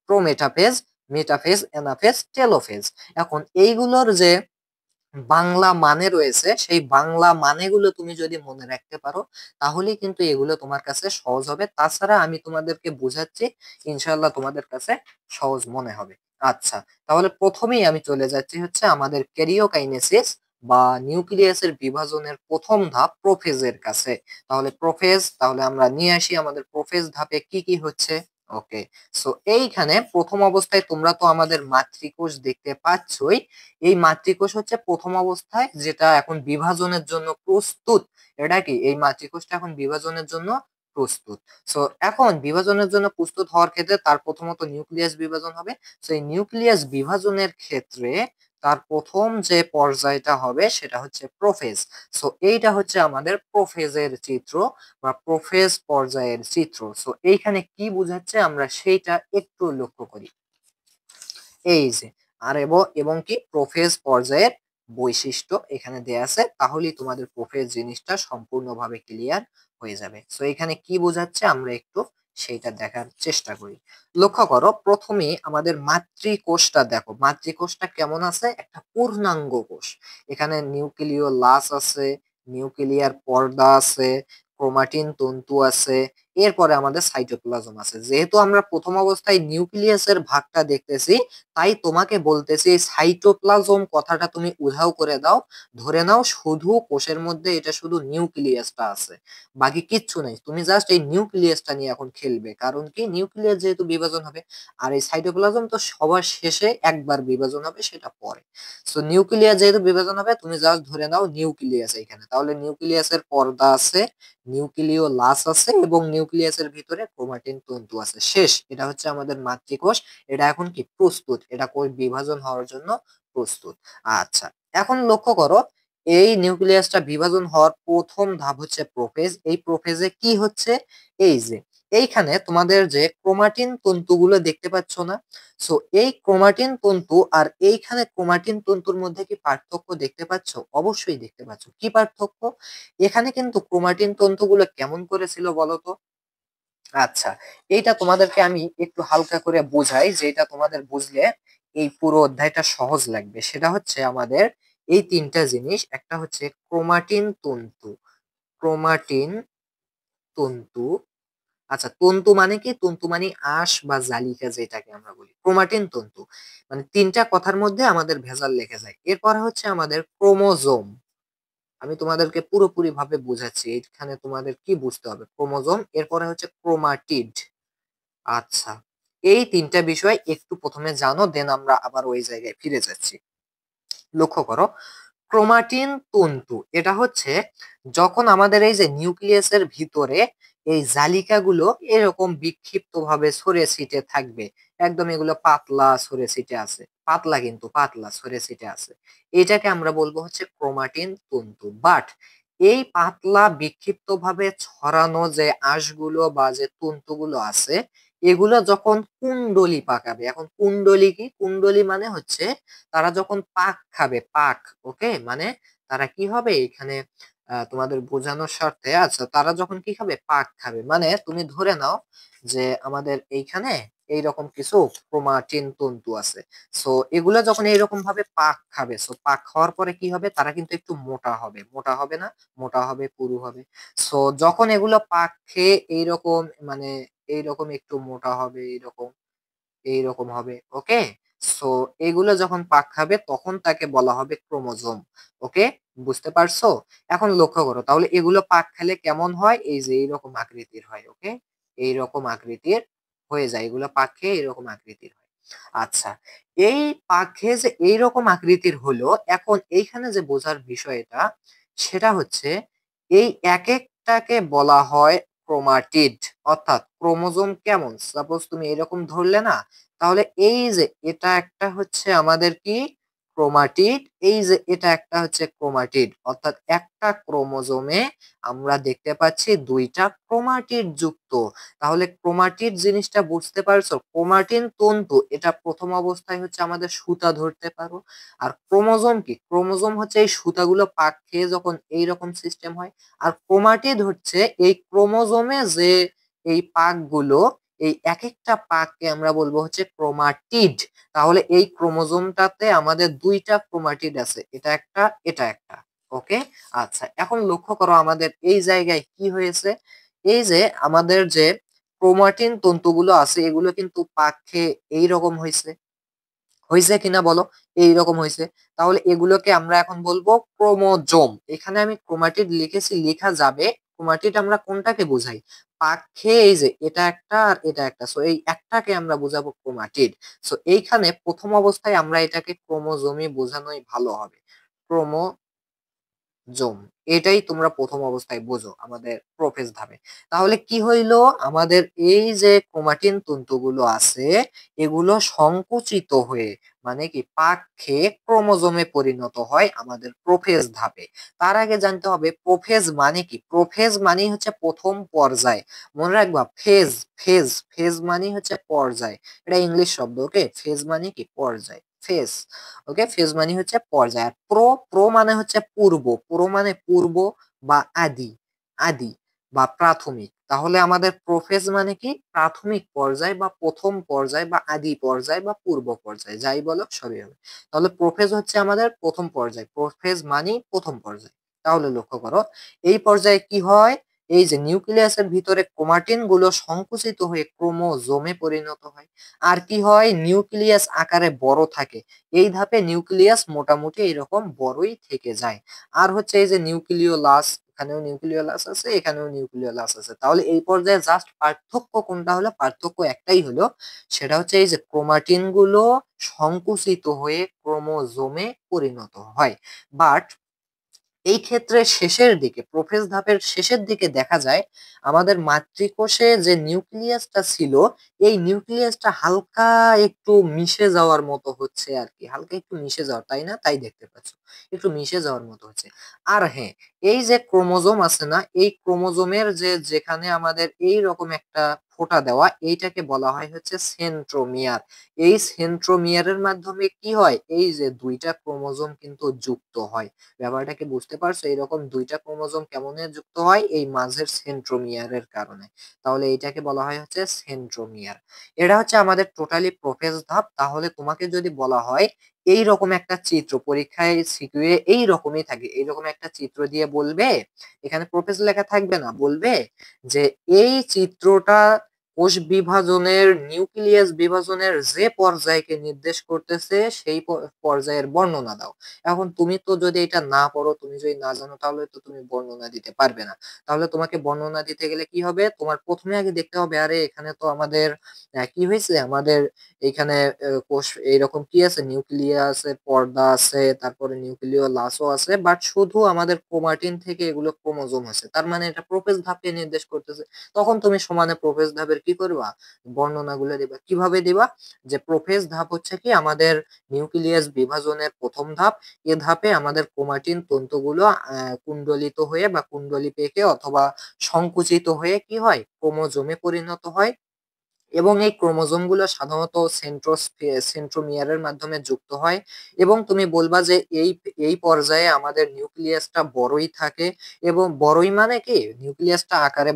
prometaphase, metaphase, anaphase, telophase. এখন এইগুলোর যে বাংলা মানে রয়েছে সেই বাংলা মানেগুলো তুমি যদি মনে রাখতে পারো তাহলেই কিন্তু এগুলো তোমার কাছে সহজ হবে। তাছাড়া আমি তোমাদেরকে বোঝাচ্ছি, ইনশাআল্লাহ তোমাদের কাছে সহজ মনে হবে। আচ্ছা, তাহলে প্রথমেই আমি চলে যাচ্ছি হচ্ছে আমাদের ক্যারিওকাইনেসিস বা নিউক্লিয়াসের বিভাজনের প্রথম ধাপ প্রোফেজের কাছে। তাহলে আমরা নিয়ে আসি আমাদের প্রোফেজ ধাপে কি কি হচ্ছে। ওকে, সো এইখানে প্রথম অবস্থায় তোমরা তো আমাদের মাতৃকোষ দেখতে পাচ্ছই। এই মাতৃকোষ হচ্ছে প্রথম অবস্থায় যেটা এখন বিভাজনের জন্য প্রস্তুত। এটা কি এই মাতৃকোষটা এখন বিভাজনের জন্য প্রস্তুত। সো এখন বিভাজনের জন্য প্রস্তুত হওয়ার ক্ষেত্রে তার প্রথমত নিউক্লিয়াস বিভাজন হবে। সো এই নিউক্লিয়াস বিভাজনের ক্ষেত্রে তার প্রথম যে পর্যায়টা হবে সেটা হচ্ছে প্রোফেজ। সো এইটা হচ্ছে আমাদের প্রোফেজের চিত্র বা প্রোফেজ পর্যায়ের চিত্র। সো এইখানে কি বোঝাচ্ছে আমরা সেইটা একটু লক্ষ্য করি। এই যে এবং কি প্রোফেজ পর্যায়ের বৈশিষ্ট্য এখানে দেয়া আছে, তাহলেই তোমাদের প্রোফেজ জিনিসটা সম্পূর্ণভাবে ক্লিয়ার হয়ে যাবে। সো এখানে কি বোঝাচ্ছে আমরা একটু সেইটা দেখার চেষ্টা করি। লক্ষ্য করো, প্রথমে আমাদের মাতৃকোষটা দেখো, মাতৃকোষটা কেমন আছে? একটা পূর্ণাঙ্গ কোষ। এখানে নিউক্লিওলাস আছে, নিউক্লিয়ার পর্দা আছে, ক্রোমাটিন তন্তু আছে, এরপরে আমাদের সাইটোপ্লাজম আছে। যেহেতু আমরা প্রথম অবস্থায় নিউক্লিয়াসের ভাগটা দেখতেছি, তাই তোমাকে বলতেছি এই সাইটোপ্লাজম কথাটা তুমি উধাও করে দাও। ধরে নাও শুধু কোষের মধ্যে এটা শুধু নিউক্লিয়াসটা আছে, বাকি কিচ্ছু নাই। তুমি জাস্ট এই নিউক্লিয়াসটা নিয়ে এখন খেলবে, কারণ কি নিউক্লিয়াস যেহেতু বিভাজন হবে, আর এই সাইটোপ্লাজম তো সবার শেষে একবার বিভাজন হবে, সেটা পরে। সো নিউক্লিয়াস যেহেতু বিভাজন হবে তুমি জাস্ট ধরে নাও নিউক্লিয়াস এইখানে। তাহলে নিউক্লিয়াসের পর্দা আছে, নিউক্লিওলাস আছে এবং নিউক্লিয়াসের ভিতরে ক্রোমাটিন তন্তু আছে। শেষ, এটা হচ্ছে আমাদের মাতৃকোষ। এটা এখন কি প্রস্তুত, এটা কোষ বিভাজন হওয়ার জন্য প্রস্তুত। আচ্ছা, এখন লক্ষ্য করো, এই নিউক্লিয়াসটা বিভাজন হওয়ার প্রথম ধাপ হচ্ছে প্রোফেজ। এই প্রোফেজে কি হচ্ছে, এই যে এইখানে তোমাদের যে ক্রোমাটিন তন্তুগুলো দেখতে পাচ্ছ না, সো এই ক্রোমাটিন তন্তু আর এইখানে ক্রোমাটিন তন্তুর মধ্যে কি পার্থক্য দেখতে পাচ্ছ? অবশ্যই দেখতে পাচ্ছ। কি পার্থক্য? এখানে কিন্তু ক্রোমাটিন তন্তুগুলো কেমন করেছিল বলো তো? আচ্ছা, এইটা তোমাদেরকে আমি একটু হালকা করে বোঝাই, যেটা তোমাদের বুঝলে এই পুরো অধ্যায়টা সহজ লাগবে। সেটা হচ্ছে আমাদের এই তিনটা জিনিস, একটা হচ্ছে ক্রোমাটিন তন্তু, ক্রোমাটিন তন্তু। আচ্ছা, তন্তু মানে কি? তন্তু মানে আঁশ বা জালিকা, যেটাকে আমরা বলি ক্রোমাটিন তন্তু। মানে তিনটা কথার মধ্যে আমাদের ভেজাল লেগে যায়। এরপর হচ্ছে আমাদের ক্রোমোজোম। আমি তোমাদেরকে পুরোপুরি ভাবে বোঝাচ্ছি, এখানে তোমাদের কি বুঝতে হবে। ক্রোমোজোম, এরপরে হচ্ছে ক্রোমাটিড। আচ্ছা, এই তিনটা বিষয় একটু প্রথমে জানো, দেন আমরা আবার ওই জায়গায় ফিরে যাচ্ছি। লক্ষ্য করো, ক্রোমাটিন তন্তু এটা হচ্ছে যখন আমাদের এই যে নিউক্লিয়াসের ভিতরে এই জালিকাগুলো এরকম বিক্ষিপ্ত ভাবে ছড়িয়ে ছিটে থাকবে, একদম এগুলো পাতলা ছড়িয়ে ছিটে আছে, পাতলা কিন্তু পাতলা ছড়িয়ে ছিটে আছে, এটাকে আমরা বলবো হচ্ছে ক্রোমাটিন তন্তু। বাট এই পাতলা বিক্ষিপ্ত ভাবে ছড়ানো যে আঁশগুলো বা যে তন্তুগুলো আছে, এগুলো যখন কুণ্ডলী পাকাবে, এখন কুণ্ডলী কি? কুণ্ডলী মানে হচ্ছে তারা যখন পাক খাবে, পাক, ওকে, মানে তারা কি হবে এখানে তোমাদের বোঝানোর স্বার্থে, আচ্ছা, তারা যখন কি খাবে? পাক খাবে। মানে তুমি ধরে নাও যে আমাদের এইখানে এইরকম কিছু ক্রোমাটিন তন্তু আছে, সো এগুলো যখন এইরকম ভাবে পাক খাবে, সো পাক খাওয়ার পরে কি হবে? তারা কিন্তু একটু মোটা হবে, মোটা হবে না? মোটা হবে, পুরু হবে। সো যখন এগুলো পাক খেয়ে এইরকম, মানে এইরকম একটু মোটা হবে, এইরকম এইরকম হবে, ওকে। সো এগুলো যখন পাক খাবে তখন তাকে বলা হবে ক্রোমোজোম। ওকে, বুঝতে পারছো? এখন লক্ষ্য করো, তাহলে এগুলো পাক খেলে কেমন হয়? এই যে এইরকম আকৃতির হয়, ওকে, এইরকম আকৃতির হয়ে যায়, এগুলো পাক খেয়ে এরকম আকৃতির হয়। আচ্ছা, এই পাক খেয়ে যে এইরকম আকৃতির হলো, এখন এইখানে যে বোঝার বিষয়টা সেটা হচ্ছে এই এক একটাকে বলা হয় ক্রোমাটিড, অর্থাৎ ক্রোমোজোম। কেমন? সাপোজ তুমি এরকম ধরলে না, তাহলে এই যে এটা একটা হচ্ছে আমাদের কি? ক্রোমাটিড। এই যে এটা একটা হচ্ছে ক্রোমাটিড, অর্থাৎ একটা ক্রোমোজোমে আমরা দেখতে পাচ্ছি দুইটা ক্রোমাটিড যুক্ত। তাহলে ক্রোমাটিড জিনিসটা বুঝতে পারছো? ক্রোমাটিন তন্তু এটা প্রথম অবস্থায় হচ্ছে আমাদের সুতা ধরতে পারো। আর ক্রোমোজোম কি? ক্রোমোজোম হচ্ছে এই সুতাগুলো পাক খেয়ে যখন এইরকম সিস্টেম হয়। আর ক্রোমাটিড হচ্ছে এই ক্রোমোজোমে যে এই পাকগুলো, এই এক একটা পাককে আমরা বলবো হচ্ছে ক্রোমাটিড। তাহলে এই ক্রোমোজোমটাতে আমাদের দুইটা ক্রোমাটিড আছে, এটা একটা, এটা একটা, ওকে। আচ্ছা, এখন লক্ষ্য করো আমাদের এই জায়গায় কি হয়েছে। এই যে আমাদের যে ক্রোমাটিন তন্তুগুলো আছে, এগুলো কিন্তু পাক খেয়ে এইরকম হয়েছে, হয়েছে কিনা বলো? এইরকম হয়েছে। তাহলে এগুলোকে আমরা এখন বলবো ক্রোমোজোম। এখানে আমি ক্রোমাটিড লিখেছি, লেখা যাবে। ক্রোমাটিড আমরা কোনটাকে বোঝাই? পাক খেয়ে এই যে এটা একটা আর এটা একটা, সো এই একটাকে আমরা বোঝাবো ক্রোমাটিড। সো এইখানে প্রথম অবস্থায় আমরা এটাকে ক্রোমোজোমই বোঝানোই ভালো হবে। ক্রোমো জোম, এটাই তোমরা প্রথম অবস্থায় বোঝো আমাদের প্রোফেজ ধাপে। তাহলে কি হইলো? আমাদের এই যে ক্রোমাটিন তন্তুগুলো আছে, এগুলো সংকুচিত হয়ে, মানে কি, পাক খেয়ে ক্রোমোজোমে পরিণত হয় আমাদের প্রোফেজ ধাপে। তার আগে জানতে হবে প্রোফেজ মানে কি। প্রোফেজ মানে হচ্ছে প্রথম পর্যায়। মনে রাখবা, ফেজ, ফেজ, ফেজ মানে হচ্ছে পর্যায়। এটা ইংলিশ শব্দ, ওকে। ফেজ মানে কি? পর্যায়, ফেজ, ওকে। ফেজ মানে হচ্ছে পর্যায়। আর প্রো, প্রো মানে হচ্ছে পূর্ব, প্রো মানে পূর্ব বা আদি, আদি বা প্রাথমিক। তাহলে আমাদের প্রোফেজ মানে কি? প্রাথমিক পর্যায় বা প্রথম পর্যায় বা আদি পর্যায় বা পূর্ব পর্যায়, যাই বলো সবই হবে। তাহলে প্রোফেজ হচ্ছে আমাদের প্রথম পর্যায়, প্রোফেজ মানে প্রথম পর্যায়। তাহলে লক্ষ্য করো, এই পর্যায়ে কি হয়? এই যে নিউক্লিয়াসের ভিতরে ক্রোমাটিন গুলো সংকুচিত হয়ে ক্রোমোজোমে পরিণত হয়। আর কি হয়? নিউক্লিয়াস আকারে বড় থাকে। এই ধাপে নিউক্লিয়াস মোটামুটি এরকম বড়ই থেকে যায়। আর হচ্ছে এই যে নিউক্লিওলাস, এখানেও নিউক্লিওলাস আছে, এখানেও নিউক্লিওলাস আছে। তাহলে এই পর্যায়ে জাস্ট পার্থক্য কোনটা হলো? পার্থক্য একটাই হলো, সেটা হচ্ছে এই যে ক্রোমাটিন গুলো সংকুচিত হয়ে ক্রোমোজোমে পরিণত হয়। বাট এই ক্ষেত্রে শেষের দিকে, প্রোফেজ ধাপের শেষের দিকে দেখা যায় আমাদের মাতৃকোষে যে নিউক্লিয়াসটা ছিল, এই নিউক্লিয়াসটা হালকা একটু মিশে যাওয়ার মতো হচ্ছে আর কি, হালকা একটু মিশে যাওয়ার, তাই না? তাই দেখতে পাচ্ছ, একটু মিশে যাওয়ার মতো হচ্ছে। আর হ্যাঁ, এই যে ক্রোমোজোম আছে না, এই ক্রোমোজোমের যে যেখানে আমাদের এই রকম একটা ফোঁটা দেওয়া, এইটাকে বলা হয় হচ্ছে সেন্ট্রোমিয়ার। এই সেন্ট্রোমিয়ারের মাধ্যমে কি হয়, এই যে দুইটা ক্রোমোজোম কিন্তু যুক্ত হয়। ব্যাপারটা কি বুঝতে পারছো? এরকম দুইটা ক্রোমোজোম কেমনে যুক্ত হয়, এই মাঝের সেন্ট্রোমিয়ারের কারণে। তাহলে এইটাকে বলা হয় হচ্ছে সেন্ট্রোমিয়ার। এটা হচ্ছে আমাদের টোটালি প্রোফেজ ধাপ। তাহলে তোমাকে যদি বলা হয় এইরকম একটা চিত্র, পরীক্ষায় সিকিউয়ে এইরকমই থাকে, এইরকম একটা চিত্র দিয়ে বলবে, এখানে প্রোফেজ লেখা থাকবে না, বলবে যে এই চিত্রটা কোষ বিভাজনের, নিউক্লিয়াস বিভাজনের যে পর্যায়কে নির্দেশ করতেছে সেই পর্যায়ের বর্ণনা দাও। এখন তুমি তো যদি এটা না পড়ো, তুমি যদি না জানো, তাহলে তো তুমি বর্ণনা দিতে পারবে না। তাহলে তোমাকে বর্ণনা দিতে গেলে কি হবে, তোমার প্রথমে আগে দেখতে হবে, আরে এখানে তো আমাদের কি হয়েছে, আমাদের এখানে কোষ এইরকম কি আছে, নিউক্লিয়া আছে, পর্দা আছে, তারপরে নিউক্লিয় লাসও আছে, বাট শুধু আমাদের ক্রোমাটিন থেকে এগুলো ক্রোমোজোম আছে, তার মানে এটা প্রোফেজ ধাপকে নির্দেশ করতেছে। তখন তুমি সমানে প্রোফেজ ধাপের কি করবা, বর্ণনাগুলো দিবা। কিভাবে দিবা, যে প্রোফেজ ধাপ হচ্ছে কি আমাদের নিউক্লিয়াস বিভাজনের প্রথম ধাপ। এ ধাপে আমাদের ক্রোমাটিন তন্তুগুলো কুণ্ডলিত হয়ে বা কুণ্ডলী পেকে অথবা সংকুচিত হয়ে কি হয়, ক্রোমোজোমে পরিণত হয়। এবং এই ক্রোমোজোম গুলো সাধারণত সেন্ট্রোমিয়ারের মাধ্যমে যুক্ত হয়। এবং তুমি বলবা যে এই এই পর্যায়ে আমাদের নিউক্লিয়াসটা বড়ই থাকে, এবং বড়ই মানে কি, নিউক্লিয়াসটা আকারে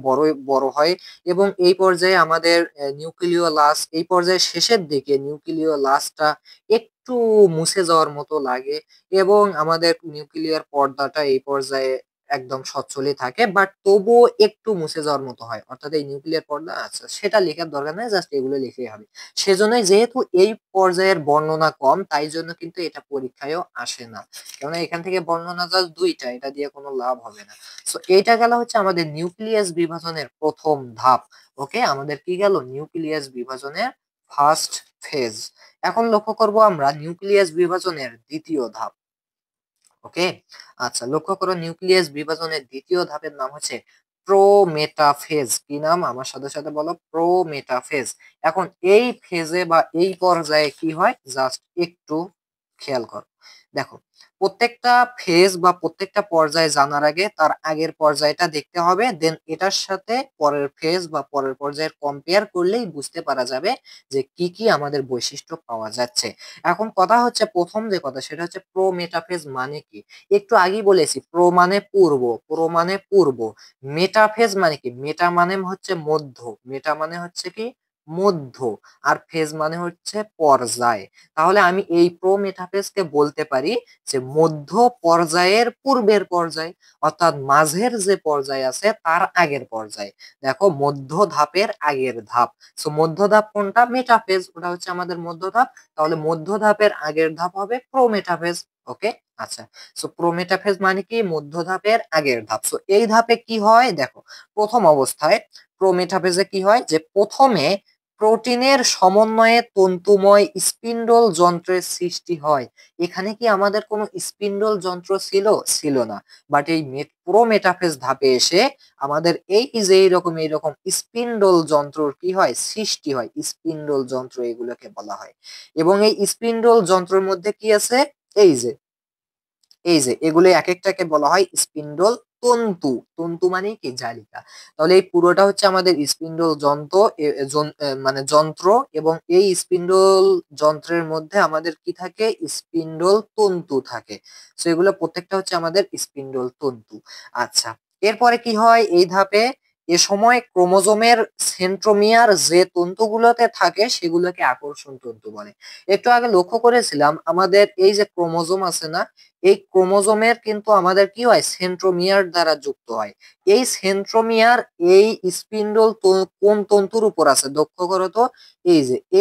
বড় হয়। এবং এই পর্যায়ে আমাদের নিউক্লিওলাস, এই পর্যায়ে শেষের দিকে নিউক্লিওলাসটা একটু মুছে যাওয়ার মতো লাগে, এবং আমাদের নিউক্লিয়ার পর্দাটা এই পর্যায়ে একদম সচ্ছলই থাকে, বাট তবুও একটু মুছে যাওয়ার মতো হয়, অর্থাৎ এই নিউক্লিয়ার পর্দা, আচ্ছা সেটা লেখার দরকার নেই, জাস্ট এগুলো লিখেই হবে। সেজন্যই যেহেতু এই পর্যায়ের বর্ণনা কম, তাই জন্য কিন্তু এটা পরীক্ষায়ও আসে না, কেননা এখান থেকে বর্ণনা জাস্ট দুইটা, এটা দিয়ে কোনো লাভ হবে না। সো এইটা গেল হচ্ছে আমাদের নিউক্লিয়াস বিভাজনের প্রথম ধাপ। ওকে, আমাদের কি গেল, নিউক্লিয়াস বিভাজনের ফার্স্ট ফেজ। এখন লক্ষ্য করব আমরা নিউক্লিয়াস বিভাজনের দ্বিতীয় ধাপ। ওকে, আচ্ছা লক্ষ্য করো, নিউক্লিয়াস বিভাজনের দ্বিতীয় ধাপের নাম হচ্ছে প্রোমেটাফেজ। কি নাম, আমার সাথে সাথে বলো, প্রোমেটাফেজ। এখন এই ফেজে বা এই পর্যায়ে কি হয়, জাস্ট একটু খেয়াল করো। দেখো, প্রত্যেকটা ফেজ বা প্রত্যেকটা পর্যায়ে জানার আগে তার আগের পর্যায়টা দেখতে হবে, দেন এটার সাথে পরের ফেজ বা পরের পর্যায়ের কম্পেয়ার করলেই বুঝতে পারা যাবে যে কি কি আমাদের বৈশিষ্ট্য পাওয়া যাচ্ছে। এখন কথা হচ্ছে, প্রথম যে কথা সেটা হচ্ছে প্রো মেটাফেজ মানে কি। একটু আগেই বলেছি, প্রো মানে পূর্ব, প্রো মানে পূর্ব। মেটাফেজ মানে কি, মেটা মানে হচ্ছে মধ্য, মেটা মানে হচ্ছে কি মধ্য, আর ফেজ মানে হচ্ছে পর্যায়। তাহলে আমি এই প্রো মেটাফেজকে বলতে পারি যে মধ্য পর্যায়ের পূর্বের পর্যায়, অর্থাৎ মাঝের যে পর্যায় আছে তার আগের পর্যায়। দেখো, মধ্য ধাপের আগের ধাপ। সো মধ্য ধাপ কোনটা, মেটাফেজ, ওটা হচ্ছে আমাদের মধ্য ধাপ। তাহলে মধ্য ধাপের আগের ধাপ হবে প্রোমেটাফেজ। ওকে, আচ্ছা। সো প্রোমেটাফেজ মানে কি, মধ্য ধাপের আগের ধাপ। সো এই ধাপে কি হয়, দেখো, প্রথম অবস্থায় প্রোমেটাফেজে কি হয়, যে প্রথমে প্রোটিনের সমন্বয়ে তন্তুময় স্পিন্ডল যন্ত্রের সৃষ্টি হয়। এখানে কি আমাদের কোনো স্পিন্ডল যন্ত্র ছিল, ছিল না। বাট এই প্রোমেটাফেজ ধাপে এসে আমাদের এই যে এইরকম স্পিন্ডল যন্ত্রর কি হয়, সৃষ্টি হয়। স্পিন্ডল যন্ত্র এগুলোকে বলা হয়। এবং এই স্পিন্ডল যন্ত্রের মধ্যে কি আছে, এই যে এগুলো এক একটাকে বলা হয় স্পিন্ডল তন্তু। তন্তু মানে কি, জালিকা। তাহলে এই পুরোটা হচ্ছে আমাদের স্পিন্ডল যন্ত্র, মানে যন্ত্র। এবং এই স্পিন্ডল যন্ত্রের মধ্যে আমাদের কি থাকে, স্পিন্ডল তন্তু থাকে। তো এগুলো প্রত্যেকটা হচ্ছে আমাদের স্পিন্ডল তন্তু। আচ্ছা, এরপরে কি হয় এই ধাপে, এ সময় ক্রোমোজোমের সেন্ট্রোমিয়ার যে তন্তুগুলোতে থাকে সেগুলোকে আকর্ষণ তন্তু বলে। একটু আগে লক্ষ্য করেছিলাম, আমাদের এই যে ক্রোমোজোম আছে না, এই ক্রোমোজোমের কিন্তু আমাদের কি হয়, সেন্ট্রোমিয়ার দ্বারা যুক্ত হয়। এই সেন্ট্রোমিয়ার এই স্পিন্ডল কোন তন্তুর উপর আছে, লক্ষ্য করো তো।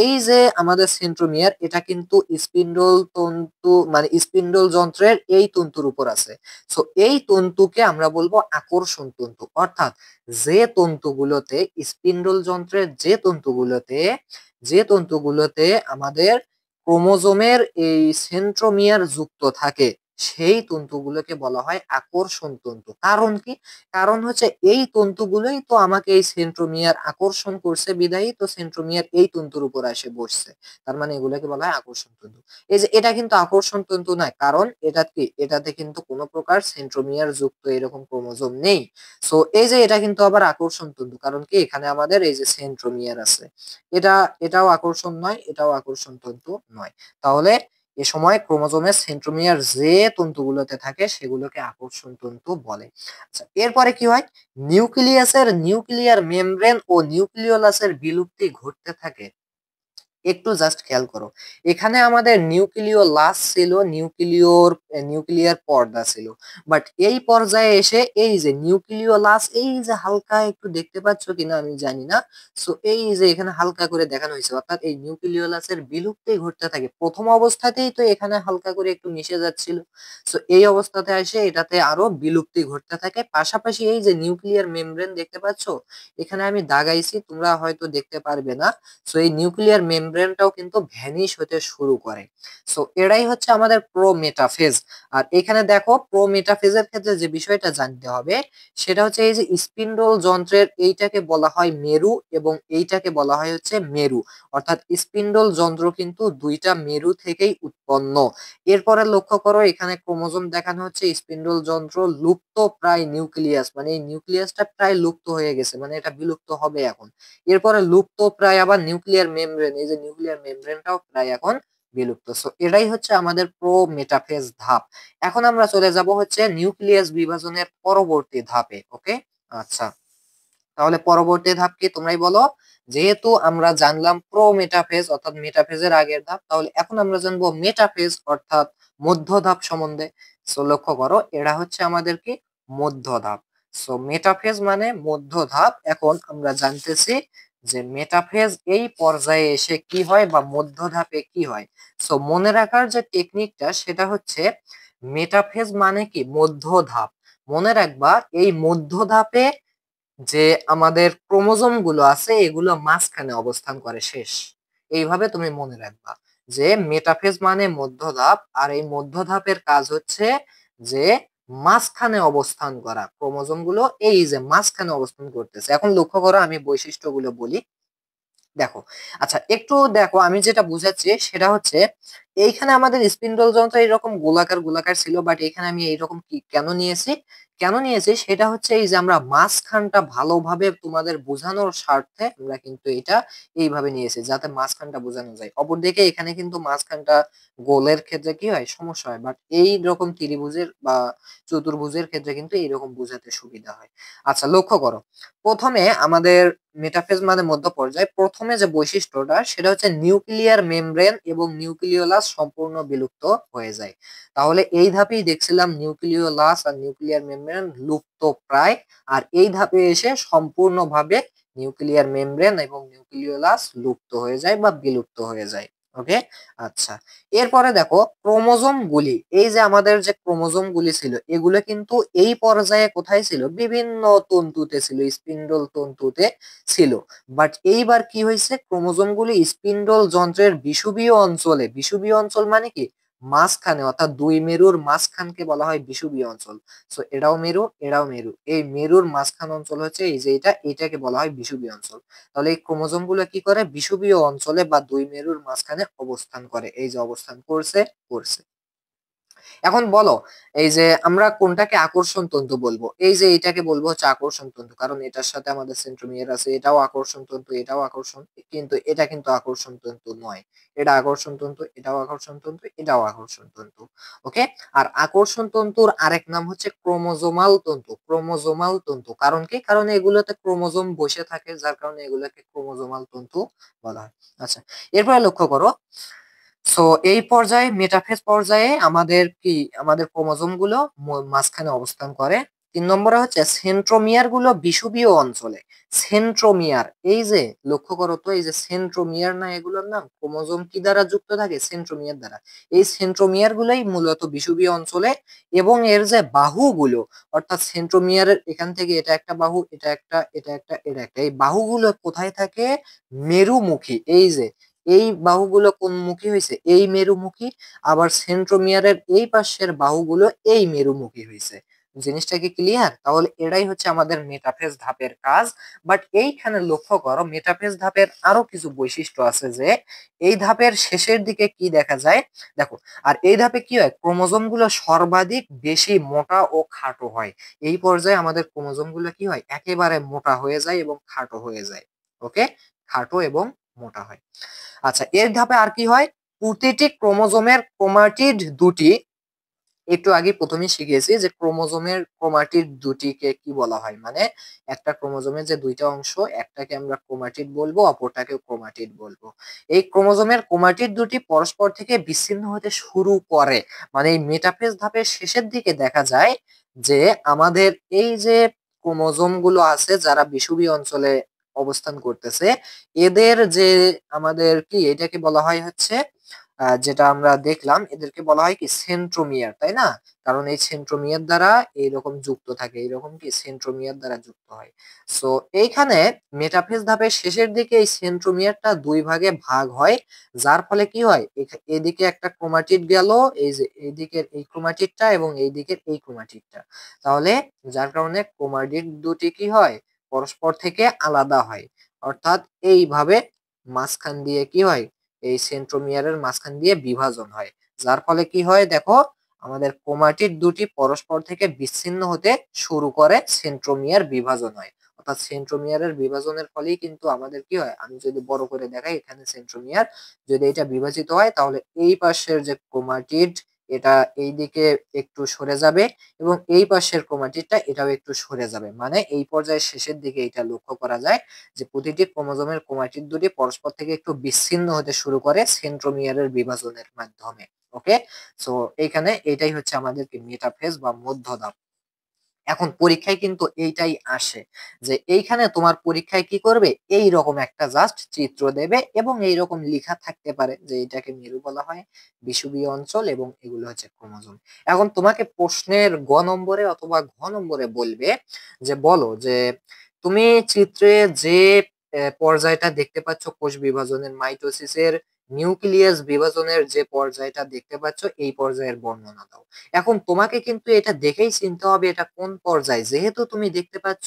এই যে আমাদের সেন্ট্রোমিয়ার, এটা কিন্তু স্পিন্ডল তন্তু মানে স্পিন্ডল যন্ত্রের এই তন্তুর উপর আছে। সো এই তন্তুকে আমরা বলবো আকর্ষণ তন্তু। অর্থাৎ যে তন্তুগুলোতে, স্পিন্ডল যন্ত্রের যে তন্তুগুলোতে আমাদের ক্রোমোজোমের এই সেন্ট্রোমিয়ার যুক্ত থাকে, সেই তন্তুগুলোকে বলা হয় আকর্ষণ তন্তু। কারণ কি? কারণ হচ্ছে এই তন্তুগুলোই তো আমাকে এই সেন্ট্রোমিয়ার আকর্ষণ করছে বিধায়ী তো সেন্ট্রোমিয়ার এই তন্তুর উপর এসে বসছে। তার মানে এগুলোকে বলা হয় আকর্ষণ তন্তু। এই যে এটা কিন্তু আকর্ষণ তন্তু নয়, কারণ এটা কি, এটাতে কিন্তু কোনো প্রকার সেন্ট্রোমিয়ার যুক্ত এরকম ক্রোমোজোম নেই। সো এই যে এটা কিন্তু আবার আকর্ষণ তন্তু, কারণ কি এখানে আমাদের এই যে সেন্ট্রোমিয়ার আছে। এটা এটাও আকর্ষণ নয়, এটাও আকর্ষণ তন্তু নয়। তাহলে এ সময় ক্রোমোজোমের সেন্ট্রোমিয়ার যে তন্তুগুলোতে থাকে সেগুলোকে আকর্ষণ তন্তু বলে। আচ্ছা, এরপরে কি হয়, নিউক্লিয়াসের নিউক্লিয়ার মেমব্রেন ও নিউক্লিওলাসের বিলুপ্তি ঘটতে থাকে। একটু জাস্ট খেয়াল করো, এখানে আমাদের নিউক্লিওলাস ছিল, নিউক্লিয়ার পর্দা ছিল, বাট এই পর্যায়ে এসে এই যে নিউক্লিওলাস, এই যে হালকা একটু দেখতে পাচ্ছ কিনা আমি জানি না। সো এই যে এখানে হালকা করে দেখানো হয়েছে, অর্থাৎ এই নিউক্লিওলাসের বিলুপ্তি ঘটতে থাকে। প্রথম অবস্থাতেই তো এখানে হালকা করে একটু মিশে যাচ্ছিল, সো এই অবস্থাতে এসে এটাতে আরো বিলুপ্তি ঘটতে থাকে। পাশাপাশি এই যে নিউক্লিয়ার মেমব্রেন দেখতে পাচ্ছ, এখানে আমি দাগাইছি, তোমরা হয়তো দেখতে পারবে না। সো এই নিউক্লিয়ার মেমব্রেনটাও কিন্তু ভ্যানিশ হতে শুরু করে। সো এটাই হচ্ছে আমাদের প্রোমেটাফেজ। আর এখানে দেখো প্রোমেটাফেজের ক্ষেত্রে যে বিষয়টা জানতে হবে সেটা হচ্ছে এই যে স্পিন্ডল যন্ত্রের এইটাকে বলা হয় মেরু এবং এইটাকে বলা হয় হচ্ছে মেরু। অর্থাৎ স্পিন্ডল যন্ত্র কিন্তু দুইটা মেরু থেকেই উৎপন্ন। এরপরে লক্ষ্য করো, এখানে ক্রোমোজোম দেখানো হচ্ছে, স্পিন্ডল যন্ত্র লুপ্ত প্রায় নিউক্লিয়াস, মানে এই নিউক্লিয়াসটা প্রায় লুপ্ত হয়ে গেছে, মানে এটা বিলুপ্ত হবে এখন। এরপরে লুপ্ত প্রায় আবার নিউক্লিয়ার মেমব্রেন, এই যে নিউক্লিয়ার মেমব্রেনটাও প্রায় এখন বিলুপ্ত। সো এটাই হচ্ছে আমাদের প্রো মেটাফেজ ধাপ। এখন আমরা চলে যাব হচ্ছে নিউক্লিয়াস বিভাজনের পরবর্তী ধাপে। ওকে, আচ্ছা, তাহলে পরবর্তী ধাপ কি তোমরাই বলো। যেহেতু আমরা জানলাম প্রো মেটাফেজ অর্থাৎ মেটাফেজের আগের ধাপ, তাহলে এখন আমরা জানবো মেটাফেজ অর্থাৎ মধ্য ধাপ সম্বন্ধে। সো লক্ষ্য করো, এরা হচ্ছে আমাদের কি মধ্য ধাপ। সো মেটাফেজ মানে মধ্য ধাপ। এখন আমরা জানতেছি যে মেটাফেজ এই পর্যায়ে এসে কি হয় বা মধ্য ধাপে কি হয়। সো মনে রাখার যে টেকনিকটা সেটা হচ্ছে মেটাফেজ মানে কি মধ্য ধাপ। মনে রাখবা এই মধ্য ধাপে যে আমাদের ক্রোমোজোম গুলো আছে এগুলো মাঝখানে অবস্থান করে শেষ। এইভাবে তুমি মনে রাখবা যে মেটাফেজ মানে মধ্যধাপ, আর এই মধ্যধাপের কাজ হচ্ছে যে মাঝখানে অবস্থান করা। ক্রোমোজোম গুলো এই যে মাঝখানে অবস্থান করতেছে। এখন লক্ষ্য করো, আমি বৈশিষ্ট্যগুলো বলি। দেখো, আচ্ছা একটু দেখো, আমি যেটা বুঝাচ্ছি সেটা হচ্ছে এইখানে আমাদের স্পিন্ডল যন্ত্র এরকম গোলাকার গোলাকার ছিল, বাট এখানে আমি এইরকম কি কেন নিয়েছি সেটা হচ্ছে এই যে আমরা মাঝখানটা ভালোভাবে তোমাদের বোঝানোর স্বার্থে আমরা কিন্তু এটা এইভাবে নিয়েছি যাতে মাঝখানটা বোঝানো যায়। অপরদিকে এখানে কিন্তু মাঝখানটা গোলের ক্ষেত্রে কি হয়, সমস্যা হয়, বাট এই রকম ত্রিভুজের বা চতুর্ভুজের ক্ষেত্রে কিন্তু এইরকম বোঝাতে সুবিধা হয়। আচ্ছা লক্ষ্য করো, প্রথমে আমাদের মেটাফেজ মানে মধ্য পর্যায়ে প্রথমে যে বৈশিষ্ট্যটা সেটা হচ্ছে নিউক্লিয়ার মেমব্রেন এবং নিউক্লিওলাস সম্পূর্ণ বিলুপ্ত হয়ে যায়। তাহলে এই ধাপেই দেখছিলাম নিউক্লিওলাস আর নিউক্লিয়ার মেমব্রেন লুপ্ত প্রায়, আর এই ধাপে এসে সম্পূর্ণভাবে নিউক্লিয়ার মেমব্রেন এবং নিউক্লিওলাস লুপ্ত হয়ে যায় বা বিলুপ্ত হয়ে যায়। ওকে, আচ্ছা, এরপরে দেখো ক্রোমোজোম গুলি, এই যে আমাদের যে ক্রোমোজোম গুলি ছিল এগুলো কিন্তু এই পর্যায়ে কোথায় ছিল, বিভিন্ন তন্তুতে ছিল, স্পিন্ডল তন্তুতে ছিল। বাট এইবার কি হয়েছে, ক্রোমোজোম গুলি স্পিন্ডল যন্ত্রের বিষুবীয় অঞ্চলে, বিষুবীয় অঞ্চল মানে কি মাঝখানে, অর্থাৎ দুই মেরুর মাঝখানকে বলা হয় বিষুবীয় অঞ্চল। সো এটাও মেরু, এটাও মেরু, এই মেরুর মাঝখান অঞ্চল হচ্ছে এই যে এটাকে বলা হয় বিষুবীয় অঞ্চল। তাহলে এই ক্রোমোজোম গুলো কি করে, বিষুবীয় অঞ্চলে বা দুই মেরুর মাঝখানে অবস্থান করে, এই যে অবস্থান করছে। এখন বলো, এই যে আমরা কোনটাকে আকর্ষণ তন্তু বলবো, এই যে এটাকে বলবো হচ্ছে আকর্ষণ তন্তু, কারণ এটার সাথে আমাদের সেন্ট্রোমিয়ার আছে, এটাও আকর্ষণ তন্তু, এটাও আকর্ষণ, কিন্তু এটা কিন্তু আকর্ষণ তন্তু নয়। এটা আকর্ষণ তন্তু, এটাও আকর্ষণ তন্তু, এটাও আকর্ষণ তন্তু। ওকে, আর আকর্ষণ তন্তুর আরেক নাম হচ্ছে ক্রোমোজোমাল তন্তু। ক্রোমোজোমাল তন্তু কারণ কি, কারণ এগুলোতে ক্রোমোজোম বসে থাকে, যার কারণে এগুলোকে ক্রোমোজোমাল তন্তু বলা হয়। আচ্ছা, এরপরে লক্ষ্য করো, সো এই পর্যায়ে মেটাফেজ পর্যায়ে আমাদের কি, আমাদের ক্রোমোজোম গুলো মাঝখানে অবস্থান করে। 3 নম্বরে হচ্ছে সেন্ট্রোমিয়ার গুলো বিষুবীয় অঞ্চলে। সেন্ট্রোমিয়ার, এই যে লক্ষ্য করো তো, এই যে সেন্ট্রোমিয়ার না এগুলোর নাম, ক্রোমোজোম কি দ্বারা যুক্ত থাকে, সেন্ট্রোমিয়ার দ্বারা। এই সেন্ট্রোমিয়ার গুলোই মূলত বিষুবীয় অঞ্চলে, এবং এর যে বাহুগুলো, অর্থাৎ সেন্ট্রোমিয়ারের এখান থেকে এটা একটা বাহু, এটা একটা, এটা একটা, এটা একটা, এই বাহুগুলো কোথায় থাকে, মেরুমুখী, এই যে এই বাহুগুলো কোন মুখী হয়েছে, এই মেরুমুখী, আবার সেন্ট্রোমিয়ারের এই পাশের বাহুগুলো এই মেরুমুখী হয়েছে। জিনিসটা কি ক্লিয়ার? তাহলে এটাই হচ্ছে আমাদের মেটাফেজ ধাপের কাজ। বাট এইখানে লক্ষ্য করো, মেটাফেজ ধাপের আরো কিছু বৈশিষ্ট্য আছে, যে এই ধাপের শেষের দিকে কি দেখা যায় দেখো। আর এই ধাপে কি হয়, ক্রোমোজোম গুলো সর্বাধিক বেশি মোটা ও খাটো হয়। এই পর্যায়ে আমাদের ক্রোমোজোম গুলো কি হয়, একেবারে মোটা হয়ে যায় এবং খাটো হয়ে যায়। ওকে, খাটো এবং মোটা হয়। আচ্ছা, এর ধাপে আর কি হয়, প্রতিটি ক্রোমোজোমের ক্রোমাটিড দুটি, একটু আগে প্রথমেই শিখেছি যে ক্রোমোজোমের ক্রোমাটিড দুটিকে কি বলা হয়, মানে একটা ক্রোমোজোমের যে দুইটা অংশ, একটাকে আমরা ক্রোমাটিড বলবো, অপরটাকে ক্রোমাটিড বলবো। এই ক্রোমোজোমের ক্রোমাটিড দুটি পরস্পর থেকে বিচ্ছিন্ন হতে শুরু করে, মানে এই মেটাফেজ ধাপের শেষের দিকে দেখা যায় যে আমাদের এই যে ক্রোমোজোম গুলো আছে যারা বিষুবীয় অঞ্চলে অবস্থান করতেছে, এদের যে আমাদের কি এটাকে বলা হয় হচ্ছে যেটা আমরা দেখলাম, এদেরকে বলা হয় কি সেন্ট্রোমিয়ার, তাই না? কারণ এই সেন্ট্রোমিয়ার দ্বারা এইরকম যুক্ত থাকে, এইরকম কি সেন্ট্রোমিয়ার দ্বারা যুক্ত হয়। সো এইখানে মেটাফেজ ধাপের শেষের দিকে এই সেন্ট্রোমিয়ারটা দুই ভাগে ভাগ হয়, যার ফলে কি হয়, এদিকে একটা ক্রোমাটিড গেল, এই যে এইদিকের এই ক্রোমাটিডটা এবং এই দিকের এই ক্রোমাটিডটা, তাহলে যার কারণে ক্রোমাটিড দুটি কি হয়, পরস্পর থেকে আলাদা হয়। অর্থাৎ এইভাবে মাঝখান দিয়ে কি হয়, এই সেন্ট্রোমিয়ারের মাঝখান দিয়ে বিভাজন হয়, যার ফলে কি হয় দেখো, আমাদের ক্রোমাটিড দুটি পরস্পর থেকে বিচ্ছিন্ন হতে শুরু করে, সেন্ট্রোমিয়ার বিভাজন হয়। অর্থাৎ সেন্ট্রোমিয়ারের বিভাজনের ফলেই কিন্তু আমাদের কি হয়, আমি যদি বড় করে দেখাই, এখানে সেন্ট্রোমিয়ার যদি এটা বিভাজিত হয়, তাহলে এই পাশের যে ক্রোমাটিড এটা এই দিকে একটু সরে যাবে, এবং এই পাশের ক্রোমাটিডটা এটাও একটু সরে যাবে, মানে এই পর্যায়ে শেষের দিকে এটা লক্ষ্য করা যায় যে প্রতিটি ক্রোমোজোমের ক্রোমাটিড দুটি পরস্পর থেকে একটু বিচ্ছিন্ন হতে শুরু করে সেন্ট্রোমিয়ারের বিভাজনের মাধ্যমে। ওকে, সো এইখানে এটাই হচ্ছে আমাদের কি মেটাফেজ বা মধ্যধাপ। এখন পরীক্ষায় কিন্তু এইটাই আসে, যে এইখানে তোমার পরীক্ষায় কি করবে, এই রকম একটা জাস্ট চিত্র দেবে এবং এই রকম লেখা থাকতে পারে যে এটাকে মেরু বলা হয়, বিষুবীয় অঞ্চল, এবং এগুলো হচ্ছে ক্রোমোজোম। এখন তোমাকে প্রশ্নের গ নম্বরে অথবা ঘ নম্বরে বলবে যে বলো যে তুমি চিত্রে যে পর্যায়টা দেখতে পাচ্ছ কোষ বিভাজনের, মাইটোসিসের নিউক্লিয়াস বিভাজনের যে পর্যায়টা দেখতে পাচ্ছ, এই পর্যায়ের বর্ণনা দাও। এখন তোমাকে কিন্তু এটা দেখেই চিনতে হবে এটা কোন পর্যায়, যেহেতু তুমি দেখতে পাচ্ছ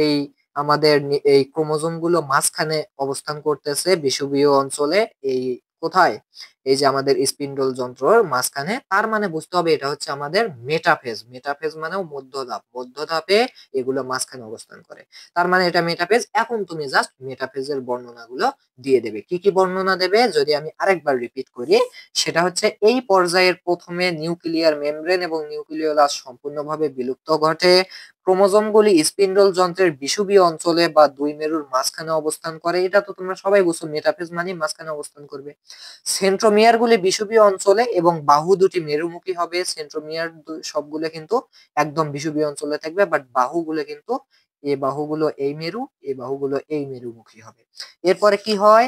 এই আমাদের এই ক্রোমোজোম গুলো মাঝখানে অবস্থান করতেছে বিষুবীয় অঞ্চলে, এই কোথায়, এই যে আমাদের স্পিন্ডল যন্ত্রর মাঝখানে, তার মানে বুঝতে হবে এটা হচ্ছে আমাদের মেটাফেজ। মেটাফেজ মানেও মধ্যধাপ, মধ্যধাপে এগুলো মাঝখানে অবস্থান করে, তার মানে এটা মেটাফেজ। এখন তুমি জাস্ট মেটাফেজের বর্ণনাগুলো দিয়ে দেবে। কি কি বর্ণনা দেবে যদি আমি আরেকবার রিপিট করি, সেটা হচ্ছে এই পর্যায়ের প্রথমে নিউক্লিয়ার মেমব্রেন এবং নিউক্লিওলাস সম্পূর্ণভাবে বিলুপ্ত ঘটে, ক্রোমোজোমগুলি স্পিন্ডল যন্ত্রের বিষুবীয় অঞ্চলে বা দুই মেরুর মাঝখানে অবস্থান করে, এটা তো তোমরা সবাই বুঝছো, মেটাফেজ মানে মাঝখানে অবস্থান করবে। সেন্ট্রোমিয়ার গুলি বিষুবীয় অঞ্চলে এবং বাহু দুটি মেরুমুখী হবে। সেন্ট্রোমিয়ার সবগুলো কিন্তু একদম বিষুবীয় অঞ্চলে থাকবে, বাট বাহুগুলো কিন্তু, এই বাহুগুলো এই মেরু, এই বাহুগুলো এই মেরুমুখী হবে। এরপরে কি হয়,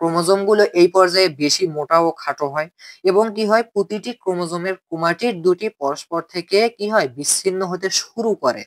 ক্রোমোজোম গুলো এই পর্যায়ে বেশি মোটা ও খাটো হয়, এবং কি হয়, প্রতিটি ক্রোমোজোমের ক্রোমাটিড দুটি পরস্পর থেকে কি হয়, বিচ্ছিন্ন হতে শুরু করে,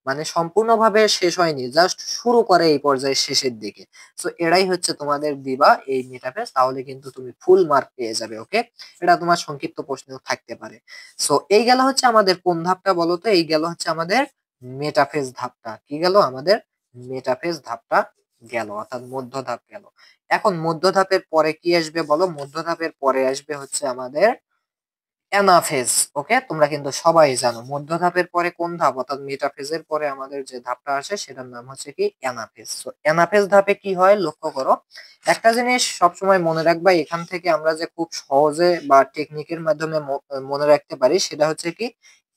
মানে সম্পূর্ণভাবে শেষ হয়নি, জাস্ট শুরু করে এই পর্যায়ে শেষের দিকে। সো এটাই হচ্ছে তোমাদের দিবা এই মেটাফেজ, তাহলে কিন্তু তুমি ফুল মার্ক পেয়ে যাবে। ওকে, এটা তোমার সংক্ষিপ্ত প্রশ্নেও থাকতে পারে। সো এই গেল হচ্ছে আমাদের কোন ধাপটা বলো তো, এই গেল হচ্ছে আমাদের মেটাফেজ ধাপটা। কি গেল আমাদের, মেটাফেজ ধাপটা গেল, অর্থাৎ মধ্য ধাপ গেল। এখন মধ্য ধাপের পরে কি আসবে বলো, মধ্য ধাপের পরে আসবে হচ্ছে আমাদের অ্যানাফেজ। ওকে, তোমরা কিন্তু সবাই জানো মধ্য ধাপের পরে কোন ধাপ, অর্থাৎ মেটাফেজের পরে আমাদের যে ধাপটা আসে সেটার নাম হচ্ছে কি অ্যানাফেজ। তো অ্যানাফেজ ধাপে কি হয় লক্ষ্য করো, একটা জিনিস সবসময় মনে রাখবা, এখান থেকে আমরা যে খুব সহজে বা টেকনিকের মাধ্যমে মনে রাখতে পারি, সেটা হচ্ছে কি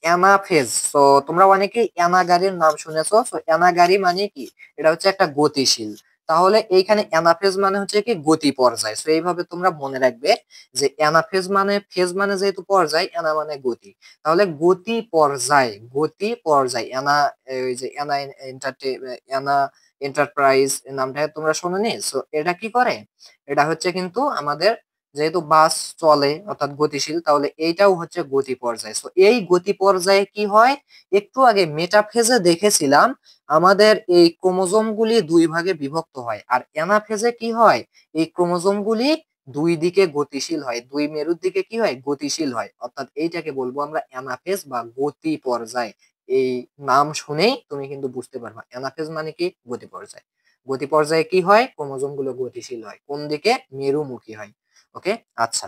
অ্যানাফেজ। তো তোমরা অনেকেই অ্যানাগারির নাম শুনেছো, তো অ্যানাগারি মানে কি, এটা হচ্ছে একটা গতিশীল। তাহলে এইখানে অ্যানাফেজ মানে হচ্ছে কি গতি পর্যায়। তো এইভাবে তোমরা মনে রাখবে যে অ্যানাফেজ মানে, ফেজ মানে যেহেতু পর্যায়, অ্যানা মানে গতি, তাহলে গতি পর্যায়, গতি পর্যায় অ্যানা, ওই যে অ্যানা অ্যানা এন্টারপ্রাইজ নামটা তোমরা শোনোনি? সো এটা কি করে, এটা হচ্ছে কিন্তু আমাদের যেহেতু বাস চলে অর্থাৎ গতিশীল, তাহলে এইটাও হচ্ছে গতি পর্যায়। সো এই গতি পর্যায়ে কি হয়, একটু আগে মেটাফেজে দেখেছিলাম আমাদের এই ক্রোমোজোম গুলি দুই ভাগে বিভক্ত হয়, আর অ্যানাফেজে কি হয়, এই ক্রোমোজোম গুলি দুই দিকে গতিশীল হয়, দুই মেরুর দিকে কি হয়, গতিশীল হয়। অর্থাৎ এইটাকে বলবো আমরা অ্যানাফেজ বা গতি পর্যায়। এই নাম শুনেই তুমি কিন্তু বুঝতে পারবা অ্যানাফেজ মানে কি, গতি পর্যায়। গতি পর্যায়ে কি হয়, ক্রোমোজোম গুলো গতিশীল হয়, কোন দিকে, মেরুমুখী হয়। ওকে, আচ্ছা,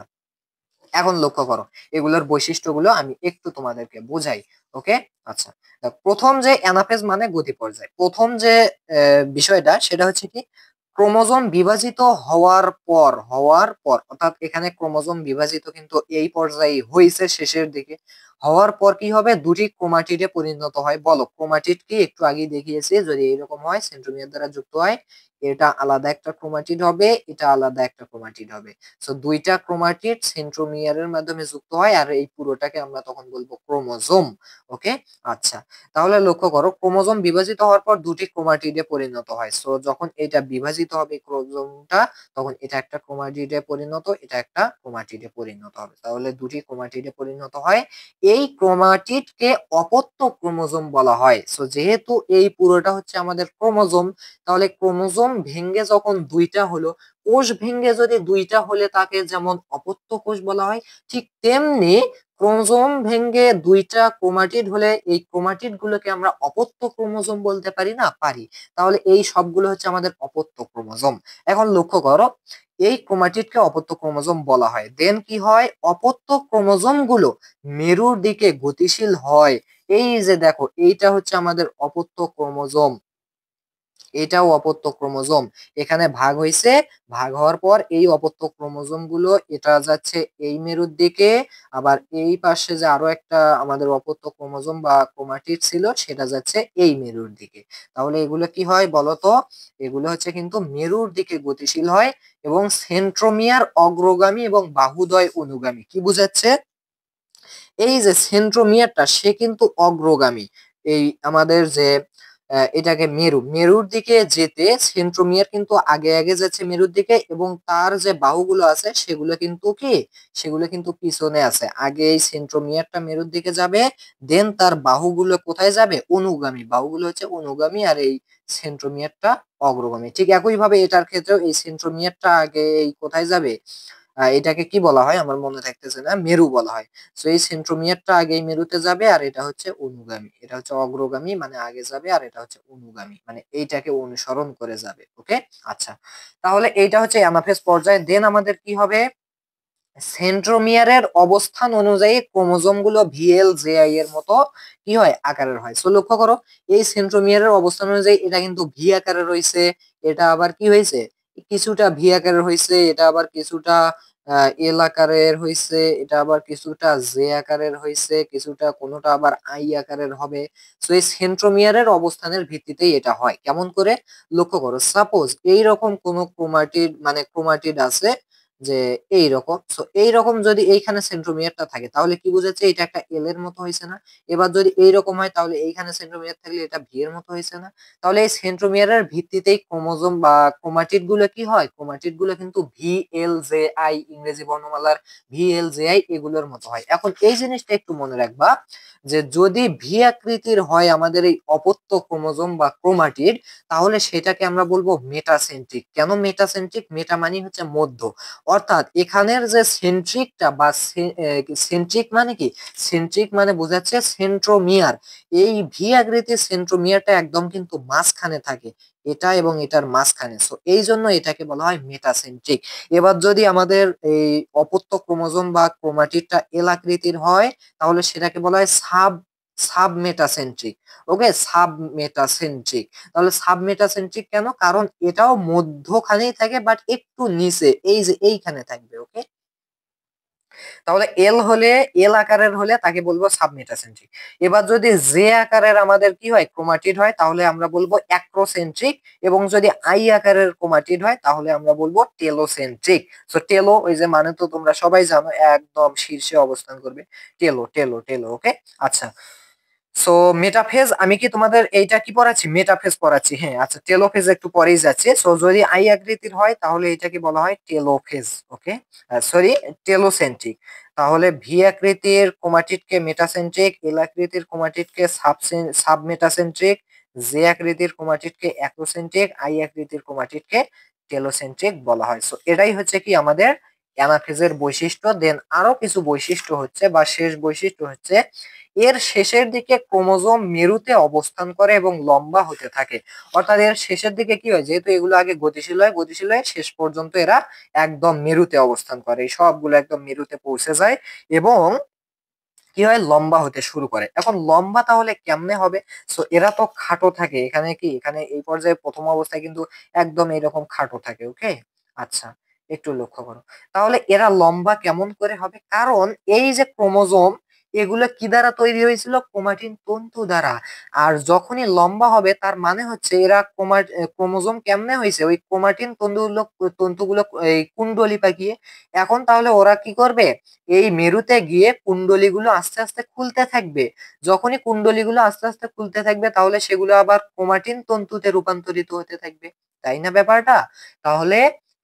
এখন লক্ষ্য করো এগুলোর বৈশিষ্ট্যগুলো আমি একটু তোমাদেরকে বোঝাই। ওকে, আচ্ছা, প্রথম যে অ্যানাফেজ মানে গতি পর্যায়, প্রথম যে বিষয়টা সেটা হচ্ছে কি, ক্রোমোজোম বিভাজিত হওয়ার পর অর্থাৎ এখানে ক্রোমোজোম বিভাজিত কিন্তু এই পর্যায়ে হয়েছে শেষের দিকে, হওয়ার পর কি হবে, দুটি ক্রোমাটিডে পরিণত হয়। বলো ক্রোমাটিড কি, একটু আগেই দেখিয়েছি, যদি এরকম হয় সেন্ট্রোমিয়ার দ্বারা যুক্ত হয়, এটা আলাদা একটা ক্রোমাটিড হবে, এটা আলাদা একটা ক্রোমাটিড হবে। সো দুইটা ক্রোমাটিড সেন্ট্রোমিয়ারের মাধ্যমে যুক্ত হয়, আর এই পুরোটাকে আমরা তখন বলবো ক্রোমোজোম। ওকে, আচ্ছা, তাহলে লক্ষ্য করো ক্রোমোজোম বিভাজিত হওয়ার পর দুটি ক্রোমাটিডে পরিণত হয়। সো যখন এটা বিভাজিত হবে ক্রোমোজোমটা, তখন এটা একটা ক্রোমাটিডে পরিণত, এটা একটা ক্রোমাটিডে পরিণত হবে, তাহলে দুটি ক্রোমাটিডে পরিণত হয়। এই ক্রোমাটিডকে অপত্য ক্রোমোজোম বলা হয়। সো যেহেতু এই পুরোটা হচ্ছে আমাদের ক্রোমোজোম, তাহলে ক্রোমোজোম ভেঙে যখন দুইটা হলো, কোষ ভেঙে যদি দুইটা হলে তাকে যেমন অপত্য কোষ বলা হয়, ঠিক তেমনি ক্রোমোজোম ভেঙে দুইটা ক্রোমাটিড হলে এই ক্রোমাটিড গুলোকে আমরা অপত্য ক্রোমোজোম বলতে পারি না, পারি। তাহলে এই সবগুলো হচ্ছে আমাদের অপত্য ক্রোমোজোম। এখন লক্ষ্য করো এই ক্রোমাটিডকে অপত্য ক্রোমোজোম বলা হয়, দেন কি হয়, অপত্য ক্রোমোজোম গুলো মেরুর দিকে গতিশীল হয়। এই যে দেখো এইটা হচ্ছে আমাদের অপত্য ক্রোমোজোম, এটাও অপত্য ক্রোমোজোম, এখানে ভাগ হয়েছে, ভাগ হওয়ার পর এই অপত্য ক্রোমোজোম গুলো এটা যাচ্ছে এই মেরুর দিকে, আবার এই পাশে যে আরো একটা আমাদের অপত্য ক্রোমোজোম বা ক্রোমাটিড ছিল সেটা যাচ্ছে এই মেরুর দিকে। তাহলে এগুলো কি হয় বলতো, এগুলো হচ্ছে কিন্তু মেরুর দিকে গতিশীল হয়, এবং সেন্ট্রোমিয়ার অগ্রগামী এবং বাহুদ্বয় অনুগামী। কি বুঝাচ্ছে, এই যে সেন্ট্রোমিয়ারটা সে কিন্তু অগ্রগামী, এই আমাদের যে এটাকে মেরুর দিকে যেতে সেন্ট্রোমিয়ার কিন্তু আগে আগে যাচ্ছে মেরুর দিকে, এবং তার যে বাহুগুলো আছে সেগুলো কিন্তু কি, সেগুলো কিন্তু পিছনে আছে। আগে এই সেন্ট্রোমিয়ারটা মেরুর দিকে যাবে, দেন তার বাহুগুলো কোথায় যাবে, অনুগামী, বাহুগুলো হচ্ছে অনুগামী, আর এই সেন্ট্রোমিয়ারটা অগ্রগামী। ঠিক একই ভাবে এটার ক্ষেত্রেও এই সেন্ট্রোমিয়ারটা আগে এই কোথায় যাবে, এটাকে কি বলা হয় আমার মনে থাকতেছে না, মেরু বলা হয়। সো এই সেন্ট্রোমিয়ারটা আগে এই মেরুতে যাবে, আর এটা হচ্ছে অনুগামী, এটা হচ্ছে অগ্রগামী মানে আগে যাবে, আর এটা হচ্ছে অনুগামী মানে এইটাকে অনুসরণ করে যাবে। ওকে, আচ্ছা, তাহলে এইটা হচ্ছে অ্যানাফেজ পর্যায়ে। দেন আমাদের কি হবে, সেন্ট্রোমিয়ারের অবস্থান অনুযায়ী ক্রোমোজোম গুলো ভিএল জেআই এর মতো কি হয়, আকারের হয়। সো লক্ষ্য করো এই সেন্ট্রোমিয়ারের অবস্থান অনুযায়ী এটা কিন্তু ভি আকারের রয়েছে, এটা আবার কি হয়েছে, কিছুটা ভি আকারের হয়েছে, এটা আবার কিছুটা এল আকারের হয়েছে, এটা আবার কিছুটা জে আকারের হয়েছে, কিছুটা কোনোটা আবার আই আকারের হবে। সো এই সেন্ট্রোমিয়ারের অবস্থানের ভিত্তিতেই এটা হয়। কেমন করে, লক্ষ্য করো সাপোজ এইরকম কোন ক্রোমাটিড মানে ক্রোমাটিড আছে, যে এইরকম, সো এইরকম যদি এইখানে সেন্ট্রোমিয়ারটা থাকে তাহলে কি বোঝাচ্ছে, এটা একটা এল এর মতো হয়েছে না। এবার যদি এইরকম হয় তাহলে এইখানে সেন্ট্রোমিয়ার থাকলে এটা ভি এর মতো হয়েছে না। তাহলে এই সেন্ট্রোমিয়ারের ভিত্তিতেই ক্রোমোজোম বা ক্রোমাটিড গুলো কি হয়, ক্রোমাটিড গুলো কিন্তু ভি এল জে আই, ইংরেজি বর্ণমালার ভি এল জে আই এগুলোর মতো হয়। এখন এই জিনিসটা একটু মনে রাখবা, যে যদি ভি আকৃতির হয় আমাদের এই অপত্য ক্রোমোজোম বা ক্রোমাটিড, তাহলে সেটাকে আমরা বলবো মেটাসেন্ট্রিক। কেন মেটাসেন্ট্রিক, মেটা মানে হচ্ছে মধ্য, অর্থাৎ এখানের যে সেন্ট্রিকটা বা সেন্ট্রিক মানে কি, সেন্ট্রিক মানে বোঝাচ্ছে সেন্ট্রোমিয়ার, এই ভি আকৃতির সেন্ট্রোমিয়ারটা একদম কিন্তু মাঝখানে থাকে, এটা এবং এটার মাঝখানে। সো এই জন্য এটাকে বলা হয় মেটাসেন্ট্রিক। এবার যদি আমাদের এই অপত্য ক্রোমোজোম বা ক্রোমাটিডটা এল আকৃতির হয়, তাহলে সেটাকে বলা হয় সাব মেটাসেন্ট্রিক। ওকে, সাব মেটাসেন্ট্রিক। তাহলে সাব মেটাসেন্ট্রিক কেন, কারণ এটাও মধ্যখানেই থাকে বাট একটু নিচে, এই যে এইখানে থাকবে। ওকে, তাহলে এল আকারের হলে তাকে বলবো সাব মেটাসেন্ট্রিক। এবার যদি জে আকারের আমাদের কি হয়, ক্রোমাটিড হয়, তাহলে আমরা বলবো অ্যাক্রোসেন্ট্রিক, এবং যদি আই আকারের ক্রোমাটিড হয় তাহলে আমরা বলবো টেলোসেন্ট্রিক। সো টেলো ওই যে মানে তো তোমরা সবাই জানো, একদম শীর্ষে অবস্থান করবে, টেলো টেলো টেলো। ওকে, আচ্ছা, সো মেটাফেজ আমি কি তোমাদের এইটা কি পড়াচ্ছি? মেটাফেজ পড়াচ্ছি, হ্যাঁ। আচ্ছা, টেলোফেজ একটু পরেই যাচ্ছে। সো যদি আই আকৃতির হয় তাহলে এটাকে বলা হয় টেলোফেজ, ওকে, সরি, টেলোসেন্ট্রিক। তাহলে ভি আকৃতির ক্রোমাটিডকে মেটাসেন্ট্রিক, এল আকৃতির ক্রোমাটিডকে সাবমেটাসেন্ট্রিক, জে আকৃতির ক্রোমাটিডকে অ্যাক্রোসেন্ট্রিক, আই আকৃতির ক্রোমাটিডকে টেলোসেন্ট্রিক বলা হয়। সো এটাই হচ্ছে কি আমাদের অ্যানাফেজের বৈশিষ্ট্য। দেন আরো কিছু বৈশিষ্ট্য হচ্ছে বা শেষ বৈশিষ্ট্য হচ্ছে এর শেষের দিকে ক্রোমোজোম মেরুতে অবস্থান করে এবং লম্বা হতে থাকে। অর্থাৎ এর শেষের দিকে কি হয়, যেহেতু এগুলো আগে গতিশীল হয় শেষ পর্যন্ত এরা একদম মেরুতে অবস্থান করে, এই সবগুলো একদম মেরুতে পৌঁছে যায় এবং কি হয়, লম্বা হতে শুরু করে। এখন লম্বা তাহলে কেমনে হবে? সো এরা তো খাটো থাকে, এখানে কি, এখানে এই পর্যায়ে প্রথম অবস্থায় কিন্তু একদম এরকম খাটো থাকে, ওকে। আচ্ছা, একটু লক্ষ্য করো, তাহলে এরা লম্বা কেমন করে হবে? কারণ এই যে ক্রোমোজোম, এগুলো কি দ্বারা তৈরি হয়েছিল? ক্রোমাটিন তন্তু দ্বারা। আর যখনই লম্বা হবে তার মানে হচ্ছে এরা ক্রোমোজোম কেমনে হয়েছে, ওই ক্রোমাটিন তন্তুগুলো এই কুণ্ডলি পাকিয়ে। এখন তাহলে ওরা কি করবে, এই মেরুতে গিয়ে কুণ্ডলীগুলো আস্তে আস্তে খুলতে থাকবে। যখনই কুণ্ডলীগুলো আস্তে আস্তে খুলতে থাকবে তাহলে সেগুলো আবার ক্রোমাটিন তন্তুতে রূপান্তরিত হতে থাকবে, তাই না ব্যাপারটা? তাহলে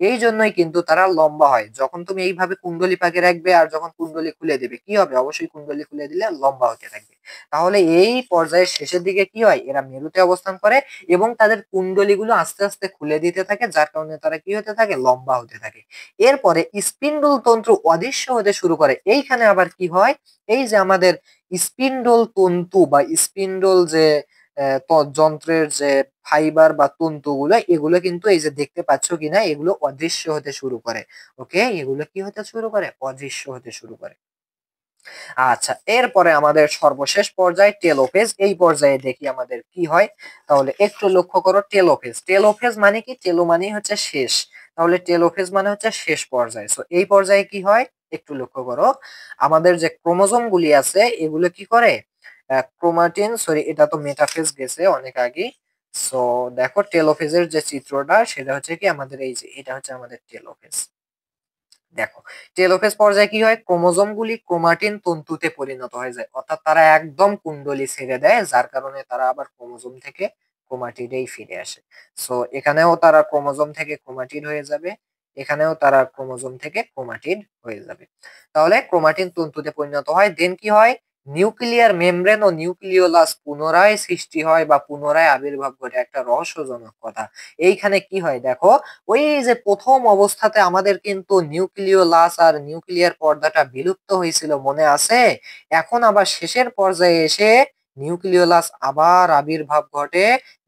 এই জন্যই কিন্তু তারা লম্বা হয়। যখন তুমি এইভাবে কুণ্ডলী পাকে রাখবে আর যখন কুণ্ডলী খুলে দেবে কি হবে, অবশ্যই কুণ্ডলী খুলে দিলে লম্বা হতে থাকবে। তাহলে এই পর্যায়ের শেষের দিকে কি হয়, এরা মেরুতে অবস্থান করে এবং তাদের কুণ্ডলীগুলো আস্তে আস্তে খুলে দিতে থাকে, যার কারণে তারা কি হতে থাকে, লম্বা হতে থাকে। এরপরে স্পিন্ডল তন্ত্র অদৃশ্য হতে শুরু করে। এইখানে আবার কি হয়, এই যে আমাদের স্পিন্ডল তন্তু বা স্পিন্ডল যে যন্ত্রের যে ফাইবার বা তন্তুগুলো, এগুলো কিন্তু এই যে দেখতে পাচ্ছ কিনা, এগুলো অদৃশ্য হতে শুরু করে, ওকে। এগুলো কি হতে শুরু করে, অদৃশ্য হতে শুরু করে। আচ্ছা, এরপরে আমাদের সর্বশেষ পর্যায় টেলোফেজ। এই পর্যায়ে দেখি আমাদের কি হয়। তাহলে একটু লক্ষ্য করো, টেলোফেজ, টেলোফেজ মানে কি? টেলো মানে হচ্ছে শেষ, তাহলে টেলোফেজ মানে হচ্ছে শেষ পর্যায়ে। সো এই পর্যায়ে কি হয়, একটু লক্ষ্য করো, আমাদের যে ক্রোমোজোম গুলি আছে এগুলো কি করে, ক্রোমাটিন, সরি এটা তো মেটাফেজ গেছে অনেক আগে। সো দেখো টেলোফেজের যে চিত্রটা সেটা হচ্ছে কি আমাদের এই যে এটা হচ্ছে আমাদের টেলোফেজ। দেখো, টেলোফেজ পর্যায়ে কি হয়, ক্রোমোজোম গুলি ক্রোমাটিন তন্তুতে পরিণত হয়ে যায়, অর্থাৎ তারা একদম কুণ্ডলী ছেড়ে দেয়, যার কারণে তারা আবার ক্রোমোজোম থেকে ক্রোমাটিডেই ফিরে আসে। সো এখানেও তারা ক্রোমোজোম থেকে ক্রোমাটিড হয়ে যাবে, এখানেও তারা ক্রোমোজোম থেকে ক্রোমাটিড হয়ে যাবে। তাহলে ক্রোমাটিন তন্তুতে পরিণত হয়। দেন কি হয়, নিউক্লিয়ার মেমব্রেন ও নিউক্লিওলাস পুনরায় সৃষ্টি হয় বা পুনরায় আবির্ভাব ঘটে। একটা রহস্যজনক কথা। এইখানে কি হয় দেখো, ওই যে প্রথম অবস্থাতে আমাদের কিন্তু নিউক্লিওলাস আর নিউক্লিয়ার পর্দাটা বিলুপ্ত হয়েছিল, মনে আছে? এখন আবার শেষের পর্যায়ে এসে নিউক্লিওলাস আবার আবির্ভাব ঘটে,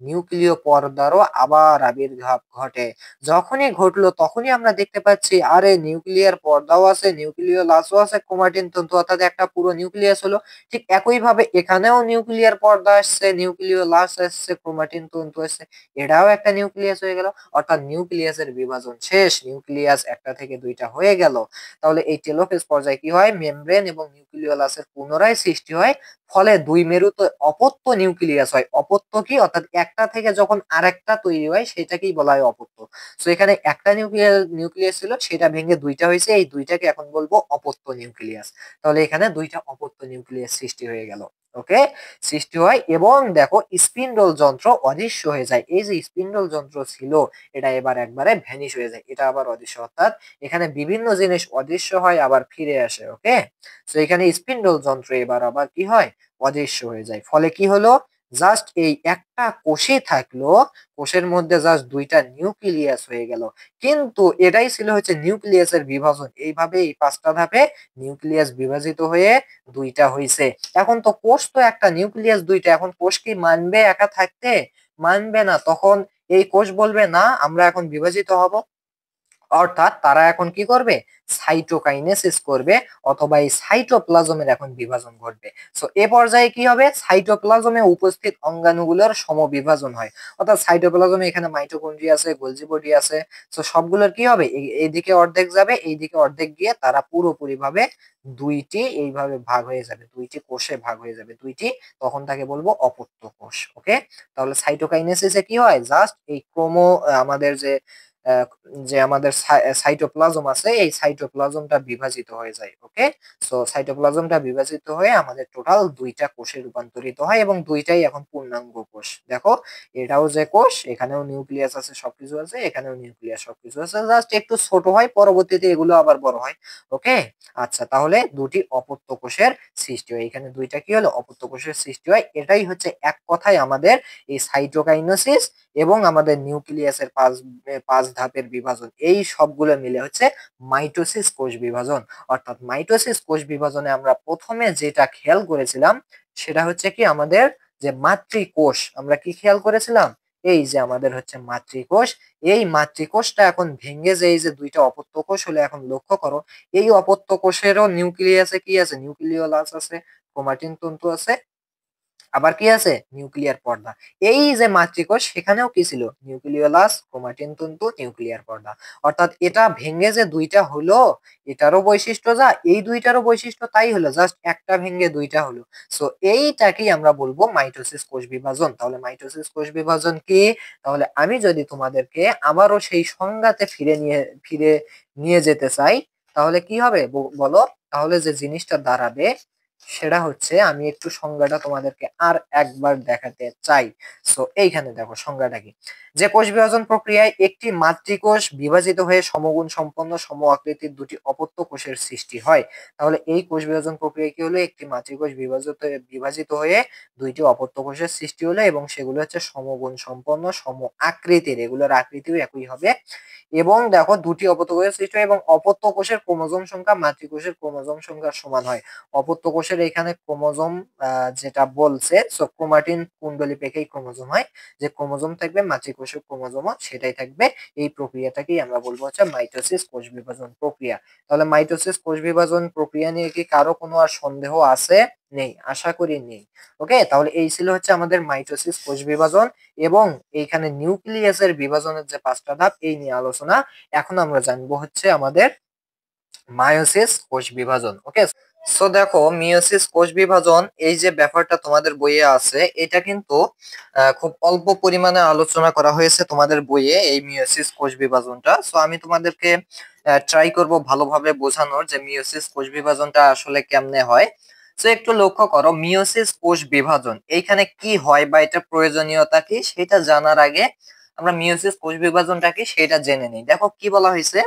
নিউক্লিয় পর্দারও আবার আবির্ভাব ঘটে। যখনই ঘটলো তখনই আমরা দেখতে পাচ্ছি আরে নিউক্লিয়ার পর্দাও আছে, নিউক্লিওলাসও আছে, ক্রোমাটিন তন্তু, অর্থাৎ একটা পুরো নিউক্লিয়াস হলো। ঠিক একই ভাবে এখানেও নিউক্লিয়ার পর্দা আসছে, নিউক্লিওলাস আসছে, ক্রোমাটিন তন্তু আসছে, এটাও একটা নিউক্লিয়াস হয়ে গেল। অর্থাৎ নিউক্লিয়াসের বিভাজন শেষ, নিউক্লিয়াস একটা থেকে দুইটা হয়ে গেল। তাহলে এই টেলোফেজ পর্যায়ে কি হয়, মেমব্রেন এবং নিউক্লিওলাসের পুনরায় সৃষ্টি হয়, ফলে দুই মেরুতে অপত্য নিউক্লিয়াস হয়। অপত্য কি, অর্থাৎ একটা থেকে যখন আরেকটা তৈরি হয় সেটাকেই বলা হয় অপত্য। সো এখানে একটা নিউক্লিয়াস ছিল, সেটা ভেঙে দুইটা হয়েছে, এই দুইটাকে এখন বলবো অপত্য নিউক্লিয়াস। তাহলে এখানে দুইটা অপত্য নিউক্লিয়াস সৃষ্টি হয়ে গেল, ওকে, সৃষ্টি হয়। এবং দেখো স্পিন্ডল যন্ত্র অদৃশ্য হয়ে যায়। এই যে স্পিন্ডল যন্ত্র ছিল এটা এবার একবারে ভ্যানিশ হয়ে যায়, এটা আবার অদৃশ্য। অর্থাৎ এখানে বিভিন্ন জিনিস অদৃশ্য হয় আবার ফিরে আসে, ওকে। তো এখানে স্পিন্ডল যন্ত্র এবার আবার কি হয়, অদৃশ্য হয়ে যায়। ফলে কি হলো, জাস্ট এই একটা কোষে থাকলো, কোষের মধ্যে জাস্ট দুইটা নিউক্লিয়াস হয়ে গেল। কিন্তু এটাই ছিল হচ্ছে নিউক্লিয়াসের বিভাজন, এইভাবে এই পাঁচটা ধাপে নিউক্লিয়াস বিভাজিত হয়ে দুইটা হইছে। এখন তো কোষ তো একটা, নিউক্লিয়াস দুইটা, এখন কোষ কি মানবে একা থাকতে? মানবে না। তখন এই কোষ বলবে না, আমরা এখন বিভাজিত হব। অর্থাৎ তারা এখন কি করবে, সাইটোকাইনেসিস করবে, অথবা এই সাইটোপ্লাজমের এখন বিভাজন ঘটবে। সো এ পর্যায়ে কি হবে, সাইটোপ্লাজমে উপস্থিত অঙ্গাণুগুলোর সমবিভাজন হয়। অর্থাৎ সাইটোপ্লাজমে এখানে মাইটোকন্ড্রিয়া আছে, গোলজি বডি আছে। সো সবগুলোর কি হবে, এইদিকে অর্ধেক যাবে, এইদিকে অর্ধেক গিয়ে তারা পুরোপুরি ভাবে দুইটি এইভাবে ভাগ হয়ে যাবে, দুইটি কোষে ভাগ হয়ে যাবে, দুইটি, তখন তাকে বলবো অপত্য কোষ, ওকে। তাহলে সাইটোকাইনেসিসে কি হয়, জাস্ট এই আমাদের যে যে আমাদের সাইটোপ্লাজম আছে এই সাইটোপ্লাজমটা বিভাজিত হয়ে যায়। ওকে, সো সাইটোপ্লাজমটা বিভাজিত হয়ে আমাদের টোটাল দুইটা কোষে রূপান্তরিত হয় এবং দুইটাই এখন পূর্ণাঙ্গ কোষ। দেখো এটাও যে কোষ, এখানেও নিউক্লিয়াস আছে, সবকিছু আছে, এখানেও নিউক্লিয়াস সবকিছু আছে, জাস্ট একটু ছোট হয়, পরবর্তীতে এগুলো আবার বড় হয়। ওকে, আচ্ছা, তাহলে দুটি অপত্য কোষের সৃষ্টি হয়, এখানে দুইটা কি হলো অপত্য কোষের সৃষ্টি হয়। এটাই হচ্ছে এক কথায় আমাদের এই সাইটোকাইনেসিস এবং আমাদের নিউক্লিয়াসের পাঁচ ধাপের বিভাজন, এই সবগুলো মিলে হচ্ছে মাইটোসিস কোষ বিভাজন। অর্থাৎ মাইটোসিস কোষ বিভাজনে আমরা প্রথমে যেটা খেয়াল করেছিলাম সেটা হচ্ছে কি আমাদের যে মাতৃকোষ, আমরা কি খেয়াল করেছিলাম, এই যে আমাদের হচ্ছে মাতৃকোষ, এই মাতৃকোষটা এখন ভেঙে যে এই যে দুইটা অপত্য কোষ হলো, এখন লক্ষ্য করো এই অপত্য কোষেরও নিউক্লিয়াসে কি আছে, নিউক্লিওলাস আছে, ক্রোমাটিন তন্তু আছে, আবার কি আছে নিউক্লিয়ার পর্দা। এই যে মাতৃকোষ সেখানেও কি ছিল নিউক্লিওলাস, ক্রোমাটিন তন্তু, নিউক্লিয়ার পর্দা। অর্থাৎ এটা ভেঙে যে দুইটা হলো, এটারও বৈশিষ্ট্য যা এই দুইটারও বৈশিষ্ট্য তাই হলো, জাস্ট একটা ভেঙে দুইটা হলো। সো এইটাকেই আমরা বলবো মাইটোসিস কোষ বিভাজন। তাহলে মাইটোসিস কোষ বিভাজন কি? তাহলে আমি যদি তোমাদেরকে আবারও সেই সংজ্ঞাতে ফিরে নিয়ে যেতে চাই তাহলে কি হবে বলো? তাহলে যে জিনিসটা দাঁড়াবে সেটা হচ্ছে, আমি একটু সংজ্ঞাটা তোমাদেরকে আর একবার দেখাতে চাই। সো এইখানে দেখো সংজ্ঞাটা কি, যে কোষ বিভাজন প্রক্রিয়ায় একটি মাতৃকোষ বিভাজিত হয়ে সমগুণ সম্পন্ন সম আকৃতির দুটি অপত্য কোষের সৃষ্টি হয়। তাহলে এই কোষ বিভাজন প্রক্রিয়া কি হলো, একটি মাতৃকোষ বিভাজিত হয়ে দুইটি অপত্য কোষের সৃষ্টি হলো এবং সেগুলো হচ্ছে সমগুণ সম্পন্ন সম আকৃতির, এগুলোর আকৃতিও একই হবে। এবং দেখো দুটি অপত্য কোষের সৃষ্টি হয় এবং অপত্য কোষের ক্রোমোজোম সংখ্যা মাতৃকোষের ক্রোমোজোম সংখ্যার সমান হয়। অপত্য কোষের এখানে ক্রোমোজোম যেটা বলছে, সো ক্রোমাটিন কুণ্ডলী পেকেই ক্রোমোজোম হয়, যে ক্রোমোজোম থাকবে মাতৃকোষের ক্রোমোজোমও সেটাই থাকবে। এই প্রক্রিয়াটাকেই আমরা বলবো হচ্ছে মাইটোসিস কোষ বিভাজন প্রক্রিয়া। তাহলে মাইটোসিস কোষ বিভাজন প্রক্রিয়া নিয়ে কি কারো কোনো আর সন্দেহ আছে? নেই, আশা করি নেই। ওকে, তাহলে এই ছিল হচ্ছে আমাদের মাইটোসিস কোষ বিভাজন এবং এইখানে নিউক্লিয়াসের বিভাজনের যে পাঁচটা ধাপ এই নিয়ে আলোচনা। এখন আমরা জানবো হচ্ছে আমাদের মায়োসিস কোষ বিভাজন। ওকে, সো দেখো মিয়োসিস কোষ বিভাজন এই যে ব্যাপারটা তোমাদের বইয়ে আছে, এটা কিন্তু খুব অল্প পরিমাণে আলোচনা করা হয়েছে তোমাদের বইয়ে এই মিয়োসিস কোষ বিভাজনটা। সো আমি তোমাদেরকে ট্রাই করব ভালোভাবে বোঝানোর যে মিয়োসিস কোষ বিভাজনটা আসলে কেমনে হয়। সো একটু লক্ষ্য করো মিয়োসিস কোষ বিভাজন এইখানে কি হয় বা এটা প্রয়োজনীয়তা কি সেটা জানার আগে আমরা মিয়োসিস কোষ বিভাজনটা কি সেটা জেনে নিই। দেখো কি বলা হয়েছে,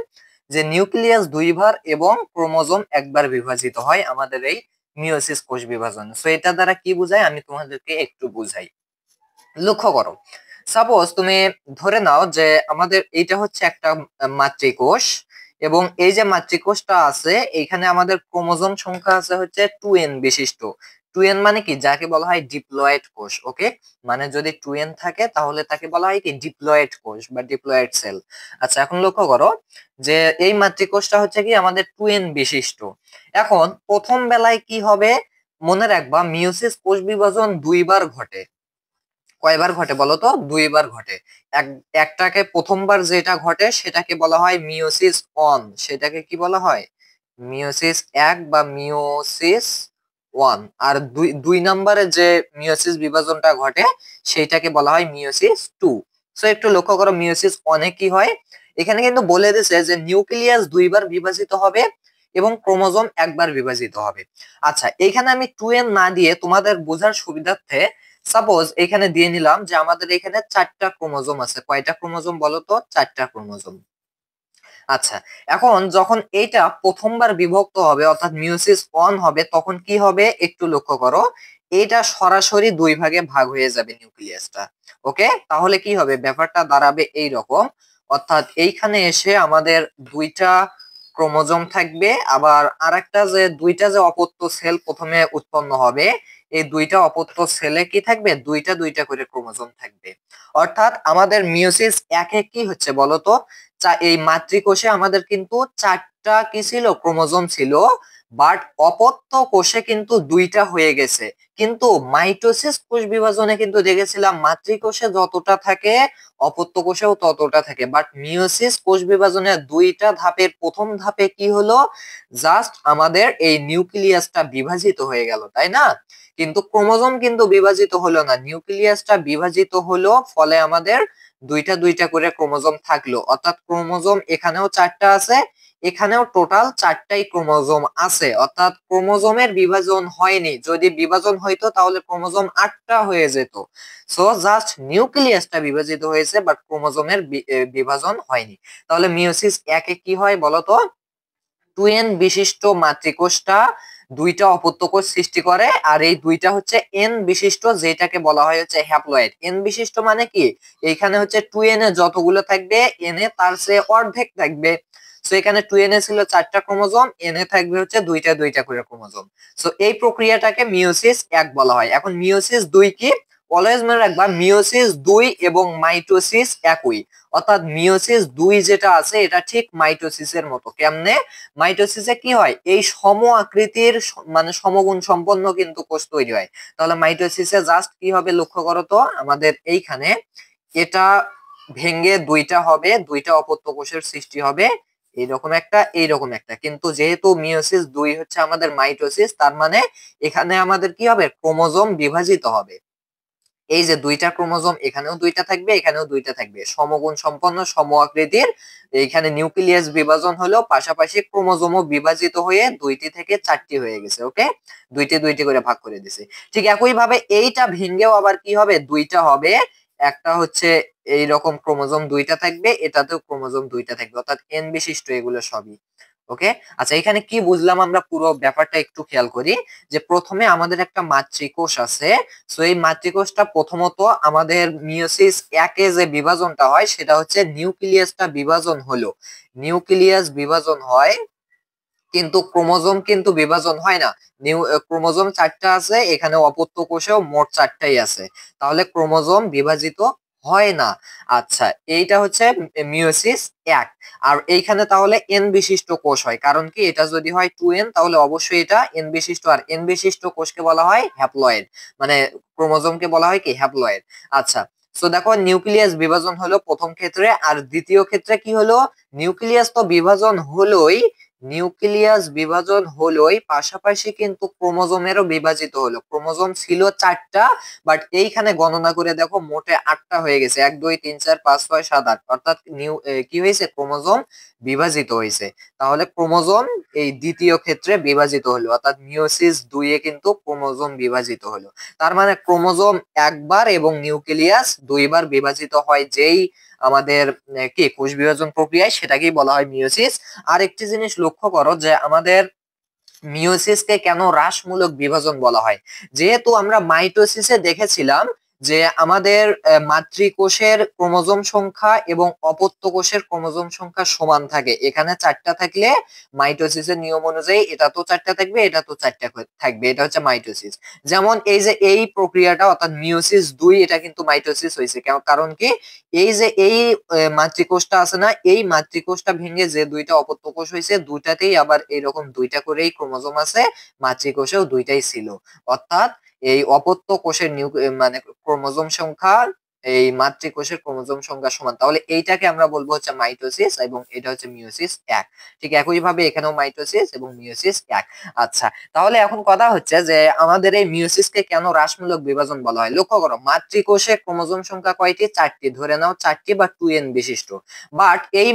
যে নিউক্লিয়াস দুইবার এবং ক্রোমোজোম একবার বিভাজিত হয় আমাদের এই মিয়োসিস কোষ বিভাজন। সো এটা দ্বারা কি বোঝায় আমি তোমাদেরকে একটু বুঝাই। লক্ষ্য করো, সাপোজ তুমি ধরে নাও যে আমাদের এইটা হচ্ছে একটা মাতৃকোষ এবং এই যে মাতৃকোষটা আছে এখানে আমাদের ক্রোমোজোম সংখ্যা আছে হচ্ছে 2n বিশিষ্ট। 2n মানে কি, যাকে বলা হয় ডিপ্লয়েড কোষ। ওকে, মানে যদি 2n থাকে তাহলে তাকে বলা হয় কি ডিপ্লয়েড কোষ বা ডিপ্লয়েড সেল। আচ্ছা, এখন লক্ষ্য করো যে এই মাতৃকোষটা হচ্ছে কি আমাদের 2n বিশিষ্ট। এখন প্রথম বেলায় কি হবে, মনে রাখবা মিয়োসিস কোষ বিভাজন দুইবার ঘটে। কয়বার ঘটে বলতো? দুইবার ঘটে। একটাকে প্রথমবার যেটা ঘটে সেটাকে বলা হয় মিয়োসিস ওয়ান, সেটাকে কি বলা হয় মিয়োসিস এক বা মিয়োসিস ওয়ান। আর দুই দুই নম্বরে যে মিয়োসিস বিভাজনটা ঘটে সেইটাকে বলা হয় মিয়োসিস টু। সো একটু লক্ষ্য করো মিয়োসিস ওয়ানে কি হয়, এখানে কিন্তু বলে দিছে যে নিউক্লিয়াস দুইবার বিভাজিত হবে এবং ক্রোমোজোম একবার বিভাজিত হবে। আচ্ছা, এখানে আমি 2n না দিয়ে তোমাদের বোঝার সুবিধার্থে সাপোজ এখানে দিয়ে নিলাম যে আমাদের এখানে 4টা ক্রোমোজোম আছে। কয়টা ক্রোমোজোম বলো তো? 4টা ক্রোমোজোম। আচ্ছা, এখন যখন এটা প্রথমবার বিভক্ত হবে অর্থাৎ মিয়োসিস ওয়ান হবে তখন কি হবে একটু লক্ষ্য করো, এটা সরাসরি দুই ভাগে ভাগ হয়ে যাবে নিউক্লিয়াসটা। ওকে, তাহলে কি হবে ব্যাপারটা দাঁড়াবে এই রকম, অর্থাৎ এইখানে এসে আমাদের দুইটা ক্রোমোজোম থাকবে, আবার আরেকটা যে দুইটা যে অপত্য সেল প্রথমে উৎপন্ন হবে এই দুইটা অপত্য সেলে কি থাকবে, দুইটা দুইটা করে ক্রোমোজোম থাকবে। অর্থাৎ আমাদের মিয়োসিস একে কি হচ্ছে বলতো, এই মাতৃকোষে আমাদের কিন্তু 4টা কি ছিল ক্রোমোজোম ছিল, বাট অপত্য কোষে কিন্তু দুইটা হয়ে গেছে। কিন্তু মাইটোসিস কোষ বিভাজনে কিন্তু দেখেছিলাম মাতৃকোষে যতটা থাকে অপত্য কোষেও ততটা থাকে, বাট মিয়োসিস কোষ বিভাজনের দুইটা ধাপের প্রথম ধাপে কি হলো, জাস্ট আমাদের এই নিউক্লিয়াসটা বিভাজিত হয়ে গেল, তাই না? কিন্তু ক্রোমোজোম কিন্তু বিভাজিত হলো না, নিউক্লিয়াসটা বিভাজিত হলো, ফলে আমাদের দুইটা দুইটা করে ক্রোমোজোম থাকলো, অর্থাৎ ক্রোমোজোম এখানেও 4টা আছে, এখানেও টোটাল 4টাই ক্রোমোজোম আছে, অর্থাৎ ক্রোমোজোমের বিভাজন হয়নি। যদি বিভাজন হইতো তাহলে ক্রোমোজোম 8টা হয়ে যেত। সো জাস্ট নিউক্লিয়াসটা বিভাজিত হয়েছে, বাট ক্রোমোজোমের বিভাজন হয়নি। তাহলে মিওসিস একে কি হয় বলতো? 2n বিশিষ্ট মাতৃকোষটা দুইটা অপত্য কোষ সৃষ্টি করে, আর এই দুইটা হচ্ছে n বিশিষ্ট, যেটাকে বলা হয় হচ্ছে হ্যাপ্লয়েড। n বিশিষ্ট মানে কি, এইখানে হচ্ছে 2n এ যতগুলো থাকবে n এ তার চেয়ে অর্ধেক থাকবে। সো এখানে 2n এ ছিল 4টা ক্রোমোজোম, n এ থাকবে হচ্ছে দুইটা দুইটা করে ক্রোমোজোম। সো এই প্রক্রিয়াটাকে মিওসিস 1 বলা হয়। এখন মিওসিস 2 কি? অলওয়েজ মনে রাখবা, মিওসিস 2 এবং মাইটোসিস একই, অর্থাৎ মিওসিস 2 যেটা আছে এটা ঠিক মাইটোসিসের মতো। কেমনে? মাইটোসিসে কি হয়, এই সম আকৃতির মানে সমগুণ সম্পন্ন কিন্তু কোষ তৈরি হয়। তাহলে মাইটোসিসে জাস্ট কি হবে লক্ষ্য করো তো, আমাদের এইখানে এটা ভেঙে দুইটা হবে, দুইটা অপত্য কোষের সৃষ্টি হবে, এইরকম একটা এইরকম একটা। কিন্তু যেহেতু মিওসিস 2 হচ্ছে আমাদের মাইটোসিস, তার মানে এখানে আমাদের কি হবে, ক্রোমোজোম বিভাজিত হবে। এই যে দুইটা ক্রোমোজোম, এখানেও দুইটা থাকবে, এখানেও দুইটা থাকবে, সমগুণ সম্পন্ন সম আকৃতির। এইখানে নিউক্লিয়াস বিভাজন হলো, পাশাপাশি ক্রোমোজোমও বিভাজিত হয়ে 2টি থেকে 4টি হয়ে গেছে। ওকে, দুইটি দুইটি করে ভাগ করে দিছে। ঠিক একই ভাবে এইটা ভেঙেও আবার কি হবে, দুইটা হবে। একটা হচ্ছে এইরকম ক্রোমোজোম দুইটা থাকবে, এটাতেও ক্রোমোজোম দুইটা থাকবে, অর্থাৎ n বিশিষ্ট এগুলো সবই। ওকে, আচ্ছা এখানে কি বুঝলাম আমরা, পুরো ব্যাপারটা একটু খেয়াল করি। যে প্রথমে আমাদের একটা মাতৃকোষ আছে। সো এই মাতৃকোষটা প্রথমত আমাদের মিওসিস একে যে বিভাজনটা হয় সেটা হচ্ছে নিউক্লিয়াসটা বিভাজন হলো, নিউক্লিয়াস বিভাজন হয়, কিন্তু ক্রোমোজোম কিন্তু বিভাজন হয় না। ক্রোমোজোম 4টা আছে, এখানে অপত্য কোষেও মোট 4টাই আছে, তাহলে ক্রোমোজোম বিভাজিত হয় না। আচ্ছা, এইটা হচ্ছে মিওসিস 1। আর এইখানে তাহলে এন বিশিষ্ট কোষ হয়, কারণ কি, এটা যদি হয় 2n তাহলে অবশ্যই এটা এন বিশিষ্ট, আর এন বিশিষ্ট কোষকে বলা হয় হ্যাপ্লয়েড, মানে ক্রোমোজোমকে বলা হয় কি, হ্যাপ্লয়েড। আচ্ছা, তো দেখো নিউক্লিয়াস বিভাজন হলো প্রথম ক্ষেত্রে, আর দ্বিতীয় ক্ষেত্রে কি হলো, নিউক্লিয়াস তো বিভাজন হলোই, নিউক্লিয়াস বিভাজন হলোই, পাশাপাশি কিন্তু ক্রোমোজোমেরও বিভাজিত হলো। ক্রোমোজোম ছিল 4টা, বাট এইখানে গণনা করে দেখো মোটে 8টা হয়ে গেছে, 1 2 3 4 5 6 7 8, অর্থাৎ কি হয়েছে, ক্রোমোজোম বিভাজিত হয়েছে। তাহলে ক্রোমোজোম এই দ্বিতীয় ক্ষেত্রে বিভাজিত হলো, অর্থাৎ মিওসিস 2 এ কিন্তু ক্রোমোজোম বিভাজিত হলো। তার মানে ক্রোমোজোম একবার এবং নিউক্লিয়াস 2বার বিভাজিত হয়, যেই আমাদের কি কোষ বিভাজন প্রক্রিয়ায়, সেটাকেই বলা হয় মিওসিস। আর একটি জিনিস লক্ষ্য করো, যে আমাদের মিওসিসকে কেন হ্রাসমূলক বিভাজন বলা হয়। যেহেতু আমরা মাইটোসিসে দেখেছিলাম যে আমাদের মাতৃকোষের ক্রোমোজোম সংখ্যা এবং অপত্য কোষের ক্রোমোজোম সংখ্যা সমান থাকে, এখানে 4টা থাকলে মাইটোসিসের নিয়ম অনুযায়ী এটা তো 4টা থাকবে, এটা তো 4টা থাকবে, এটা হচ্ছে মাইটোসিস। যেমন এই যে এই প্রক্রিয়াটা, অর্থাৎ মিওসিস 2, এটা কিন্তু মাইটোসিস হয়েছে, কারণ কি, এই যে এই মাতৃকোষটা আছে না, এই মাতৃকোষটা ভেঙে যে দুইটা অপত্য কোষ হয়েছে, দুইটাতেই আবার এইরকম দুইটা করেই ক্রোমোজোম আছে, মাতৃকোষেও দুইটাই ছিল। অর্থাৎ এই অপত্য কোষের মানে ক্রোমোজোম সংখ্যা এই মাতৃকোষের ক্রোমোজোম সংখ্যা সমান, তাহলে এইটাকে আমরা বলবো হচ্ছে মাইটোসিস, এবং এটা হচ্ছে মিওসিস 1। ঠিক একই ভাবে এখানেও মাইটোসিস এবং মিওসিস 1। আচ্ছা, তাহলে এখন কথা হচ্ছে যে আমাদের এই মিওসিসকে কেন হ্রাসমূলক বিভাজন বলা হয়। লক্ষ্য করো, মাতৃকোষে ক্রোমোজোম সংখ্যা কয়টি, 4টি, ধরে নাও 4টি বা 2n বিশিষ্ট। বাট এই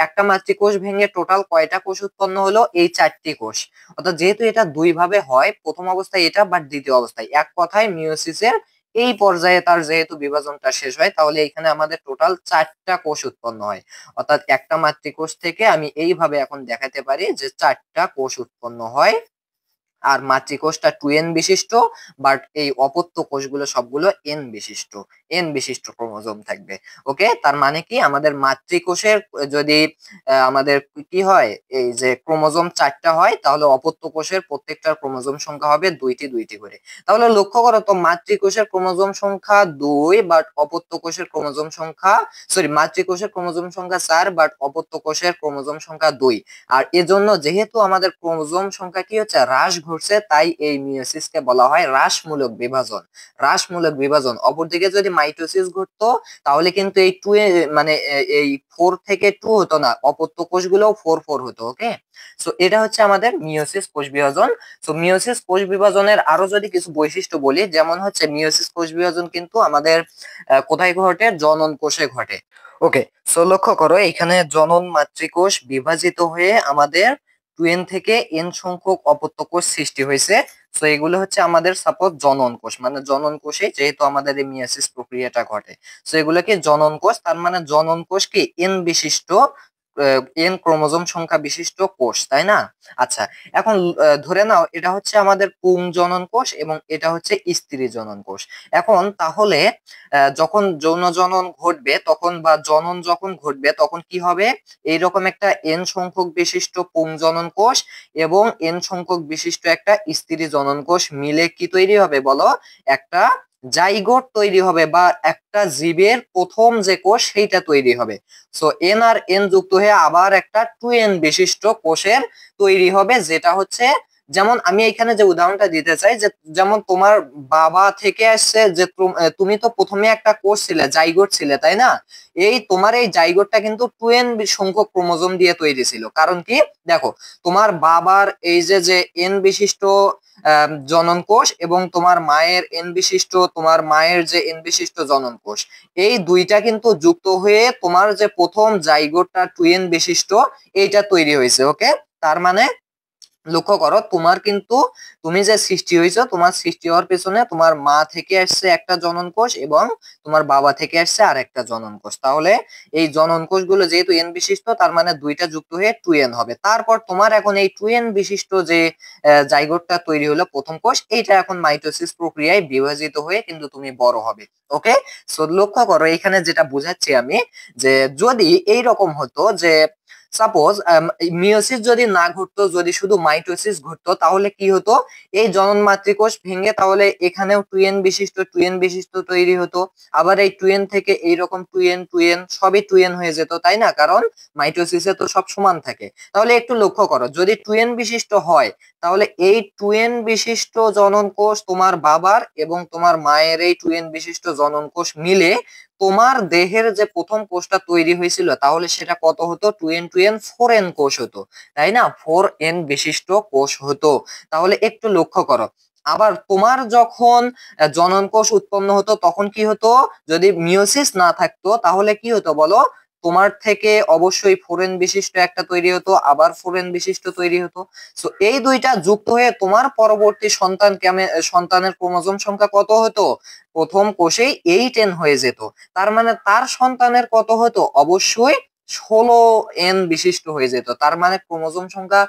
একটা মাতৃকোষ ভেঙে টোটাল কয়টা কোষ উৎপন্ন হলো, এই 4টি কোষ। অর্থাৎ যেহেতু এটা দুই ভাবে হয়, প্রথম অবস্থায় এটা, বাট দ্বিতীয় অবস্থায়, এক কথায় মিওসিসের এই পর্যায়ে তার যেহেতু বিভাজনটা শেষ হয়, তাহলে এখানে আমাদের টোটাল 4টা কোষ উৎপন্ন হয়। অর্থাৎ একটা মাতৃকোষ থেকে আমি এইভাবে এখন দেখাতে পারি যে 4টা কোষ উৎপন্ন হয়। আর মাতৃকোষটা 2n বিশিষ্ট, বাট এই অপত্য কোষগুলো সবগুলো n বিশিষ্ট ক্রোমোজোম থাকবে। ওকে, তার মানে কি, আমাদের মাতৃকোষের যদি আমাদের কি হয়, এই যে ক্রোমোজোম 4টা হয়, তাহলে অপত্য কোষের প্রত্যেকটার ক্রোমোজোম সংখ্যা হবে দুইটি দুইটি করে। তাহলে লক্ষ্য করো তো, মাতৃকোষের ক্রোমোজোম সংখ্যা 2, বাট অপত্য কোষের ক্রোমোজোম সংখ্যা, সরি, মাতৃকোষের ক্রোমোজোম সংখ্যা 4, বাট অপত্য কোষের ক্রোমোজোম সংখ্যা 2। আর এজন্য যেহেতু আমাদের ক্রোমোজোম সংখ্যা কি হচ্ছে, হ্রাস ঘটছে, তাই এই মিয়োসিসকে বলা হয় হ্রাসমূলক বিভাজন। হ্রাসমূলক বিভাজন। অপরদিকে যদি মাইটোসিস ঘটতো তাহলে কিন্তু এই টু মানে এই 4 থেকে 2 হতো না, অপত্য কোষগুলোও 4 হতো। ওকে, সো এটা হচ্ছে আমাদের মিয়োসিস কোষ বিভাজন। সো মিয়োসিস কোষ বিভাজনের আরো যদি কিছু বৈশিষ্ট্য বলি, যেমন হচ্ছে মিয়োসিস কোষ বিভাজন কিন্তু আমাদের কোথায় ঘটে? জনন কোষে ঘটে। ওকে, সো লক্ষ্য করো এখানে জনন মাতৃকোষ বিভাজিত হয়ে আমাদের 2n থেকে n সংখ্যক অপত্য কোষ সৃষ্টি হয়েছে। সো এগুলো হচ্ছে আমাদের সাপোজ জনন কোষ, মানে জনন কোষে যেহেতু আমাদের এই মিয়োসিস প্রক্রিয়াটা ঘটে, সো এগুলোকে জনন কোষ। তার মানে জনন কোষ কি n বিশিষ্ট, n ক্রোমোজোম সংখ্যা বিশিষ্ট কোষ, তাই না? আচ্ছা, এখন ধরে নাও এটা হচ্ছে আমাদের পুং জনন কোষ এবং এটা হচ্ছে স্ত্রী জনন কোষ। এখন তাহলে যখন যৌন জনন ঘটবে তখন বা জনন যখন ঘটবে তখন কি হবে? এইরকম একটা n সংখ্যক বিশিষ্ট পুং জনন কোষ এবং n সংখ্যক বিশিষ্ট একটা স্ত্রী জনন কোষ মিলে কি তৈরি হবে বলো? একটা জাইগোট তৈরি হবে, বা একটা জীবের প্রথম যে কোষ সেইটা তৈরি হবে। সো এন আর এন যুক্ত হয়ে আবার একটা 2n বিশিষ্ট কোষের তৈরি হবে, যেটা হচ্ছে, যেমন আমি এখানে যে উদাহরণটা দিতে চাই, যে যেমন তোমার বাবা থেকে আসছে, যে তুমি তো প্রথমে একটা কোষ ছিলে, জাইগোট ছিলে, তাই না? এই তোমার এই জাইগোটটা কিন্তু 2n সংখ্যক ক্রোমোজোম দিয়ে তৈরি ছিল। কারণ কি? দেখো, তোমার বাবার এই যে যে এন বিশিষ্ট জনন কোষ এবং তোমার মায়ের এন বিশিষ্ট, তোমার মায়ের যে এন বিশিষ্ট জনন কোষ, এই দুইটা কিন্তু যুক্ত হয়ে তোমার যে প্রথম জাইগোটটা 2n বিশিষ্ট এইটা তৈরি হয়েছে। ওকে, তার মানে লক্ষ্য করো তোমার কিন্তু, তুমি যে সৃষ্টি হয়েছো, তোমার সৃষ্টি হওয়ার পেছনে তোমার মা থেকে আসছে একটা জনন কোষ এবং তোমার বাবা থেকে আসছে আর একটা জনন কোষ। তাহলে এই জনন কোষগুলো যেহেতু এন বিশিষ্ট, তার মানে দুইটা যুক্ত হয়ে 2n হবে। তারপর তোমার এখন এই 2n বিশিষ্ট যে জাইগোটটা তৈরি হলো প্রথম কোষ, এইটা এখন মাইটোসিস প্রক্রিয়ায় বিভাজিত হয়ে কিন্তু তুমি বড় হবে। ওকে, সো লক্ষ্য করো এখানে যেটা বুঝাচ্ছি আমি, যে যদি এইরকম হতো যে সাপোজ মিয়োসিস যদি না ঘটতো, যদি শুধু মাইটোসিস ঘটতো, তাহলে কি হতো? এই জনন মাতৃকোষ ভেঙে তাহলে এখানেও 2n বিশিষ্ট তৈরি হতো। আবার এই 2n থেকে এইরকম 2n সবই 2n হয়ে যেত, তাই না? কারণ মাইটোসিসে তো সব সমান থাকে। তাহলে একটু লক্ষ্য করো, যদি 2n বিশিষ্ট হয় তাহলে এই 2n বিশিষ্ট জনন কোষ তোমার বাবার এবং তোমার মায়ের এই 2n বিশিষ্ট জনন কোষ মিলে তোমার দেহের যে প্রথম কোষটা তৈরি হয়েছিল, তাহলে সেটা কত হতো? 2n 4n কোষ হতো, তাই না? 4n বিশিষ্ট কোষ হতো। তাহলে একটু লক্ষ্য করো, আবার তোমার যখন জনন কোষ উৎপন্ন হতো তখন কি হতো? যদি মিয়োসিস না থাকতো তাহলে কি হতো বলো? তোমার থেকে অবশ্যই 4n বিশিষ্ট একটা তৈরি হতো, আবার 4n বিশিষ্ট তৈরি হতো। সো এই দুইটা যুক্ত হয়ে তোমার পরবর্তী সন্তান সন্তানের ক্রোমোজোম সংখ্যা কত হতো? প্রথম কোষেই 8n হয়ে যেত। তার মানে তার সন্তানের কত হতো? অবশ্যই 16n বিশিষ্ট হয়ে যেত। তার মানে ক্রোমোজোম সংখ্যা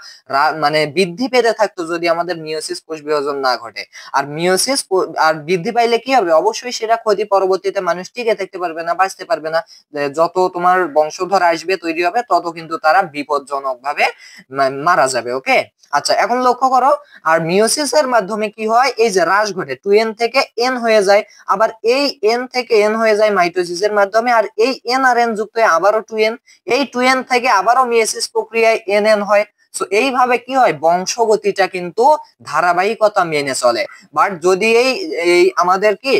মানে বৃদ্ধি পেতে থাকতো যদি আমাদের মিয়োসিস কোষ বিভাজন না ঘটে। আর আর বৃদ্ধি পাইলে কি হবে? অবশ্যই সেটা ক্ষতি, পরবর্তীতে মানুষ টিকে থাকতে পারবে না, বাঁচতে পারবে না। যত তোমার বংশধর আসবে, তৈরি হবে, তত কিন্তু তারা বিপজ্জনক ভাবে মারা যাবে। ওকে, আচ্ছা, এখন লক্ষ্য করো, আর মিয়োসিস এর মাধ্যমে কি হয়? এই যে হ্রাস ঘটে, 2n থেকে n হয়ে যায়, আবার এই n থেকে n হয়ে যায় মাইটোসিসের মাধ্যমে, আর এই n আর n যুক্ত হয়ে আবারও 2n, এই 2n থেকে আবারও মিয়োসিস প্রক্রিয়ায় nn হয়। সো এইভাবে কি হয়? বংশগতিটা কিন্তু ধারাবাহিকতা মেনে চলে। বাট যদি এই এই আমাদের কি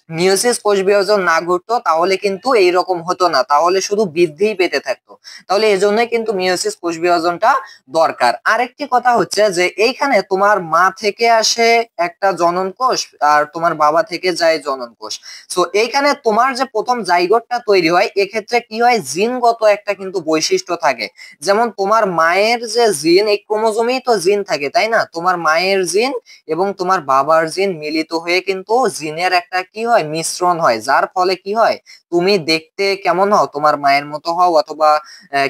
মিয়োসিস কোষ বিভাজন না ঘটতো তাহলে কিন্তু এইরকম হতো না, তাহলে শুধু বৃদ্ধিই পেতে থাকতো। তাহলে এজন্যই কিন্তু মিয়োসিস কোষ বিভাজনটা দরকার। আরেকটি কথা হচ্ছে যে এইখানে তোমার মা থেকে আসে একটা জনন কোষ আর তোমার বাবা থেকে যায় জনন কোষ। সো এইখানে তোমার যে প্রথম জাইগোটটা তৈরি হয়, এক্ষেত্রে কি হয়? জিনগত একটা কিন্তু বৈশিষ্ট্য থাকে। যেমন তোমার মায়ের যে জিন, এই ক্রোমোজোমেই তো জিন থাকে, তাই না? তোমার মায়ের জিন এবং তোমার বাবার জিন মিলিত হয়ে কিন্তু জিনের একটা কি হয়? মিশ্রণ হয়, যার ফলে কি হয়? তুমি দেখতে কেমন হও? তোমার মায়ের মতো হও, অথবা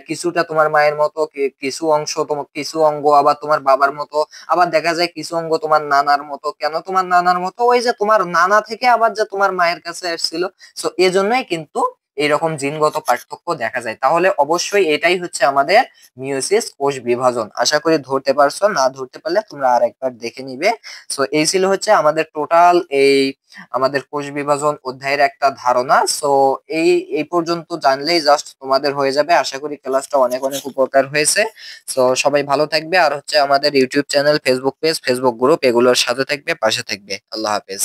কিছুটা তোমার মায়ের মতো, কিছু অংশ তোমার, কিছু অঙ্গ আবার তোমার বাবার মতো, আবার দেখা যায় কিছু অঙ্গ তোমার নানার মতো। কেন তোমার নানার মতো? ওই যে তোমার নানা থেকে আবার যে তোমার মায়ের কাছে আসছিল। সো এজন্যই কিন্তু এইরকম জিনগত পার্থক্য দেখা যায়। তাহলে অবশ্যই এটাই হচ্ছে আমাদের মিয়োসিস, কোষ বিভাজন। আশা করি ধরতে পারছো, না ধরতে পারলে তোমরা আরেকবার দেখে নিবে। সো এই ছিল হচ্ছে আমাদের টোটাল এই আমাদের কোষ বিভাজন অধ্যায়ের একটা ধারণা। সো এই পর্যন্ত জানলেই জাস্ট তোমাদের হয়ে যাবে। আশা করি ক্লাসটা অনেক অনেক উপকার হয়েছে। সো সবাই ভালো থাকবে, আর হচ্ছে আমাদের YouTube channel, Facebook page, Facebook group এগুলোর সাথে থাকবে, পাশে থাকবে। আল্লাহ হাফেজ।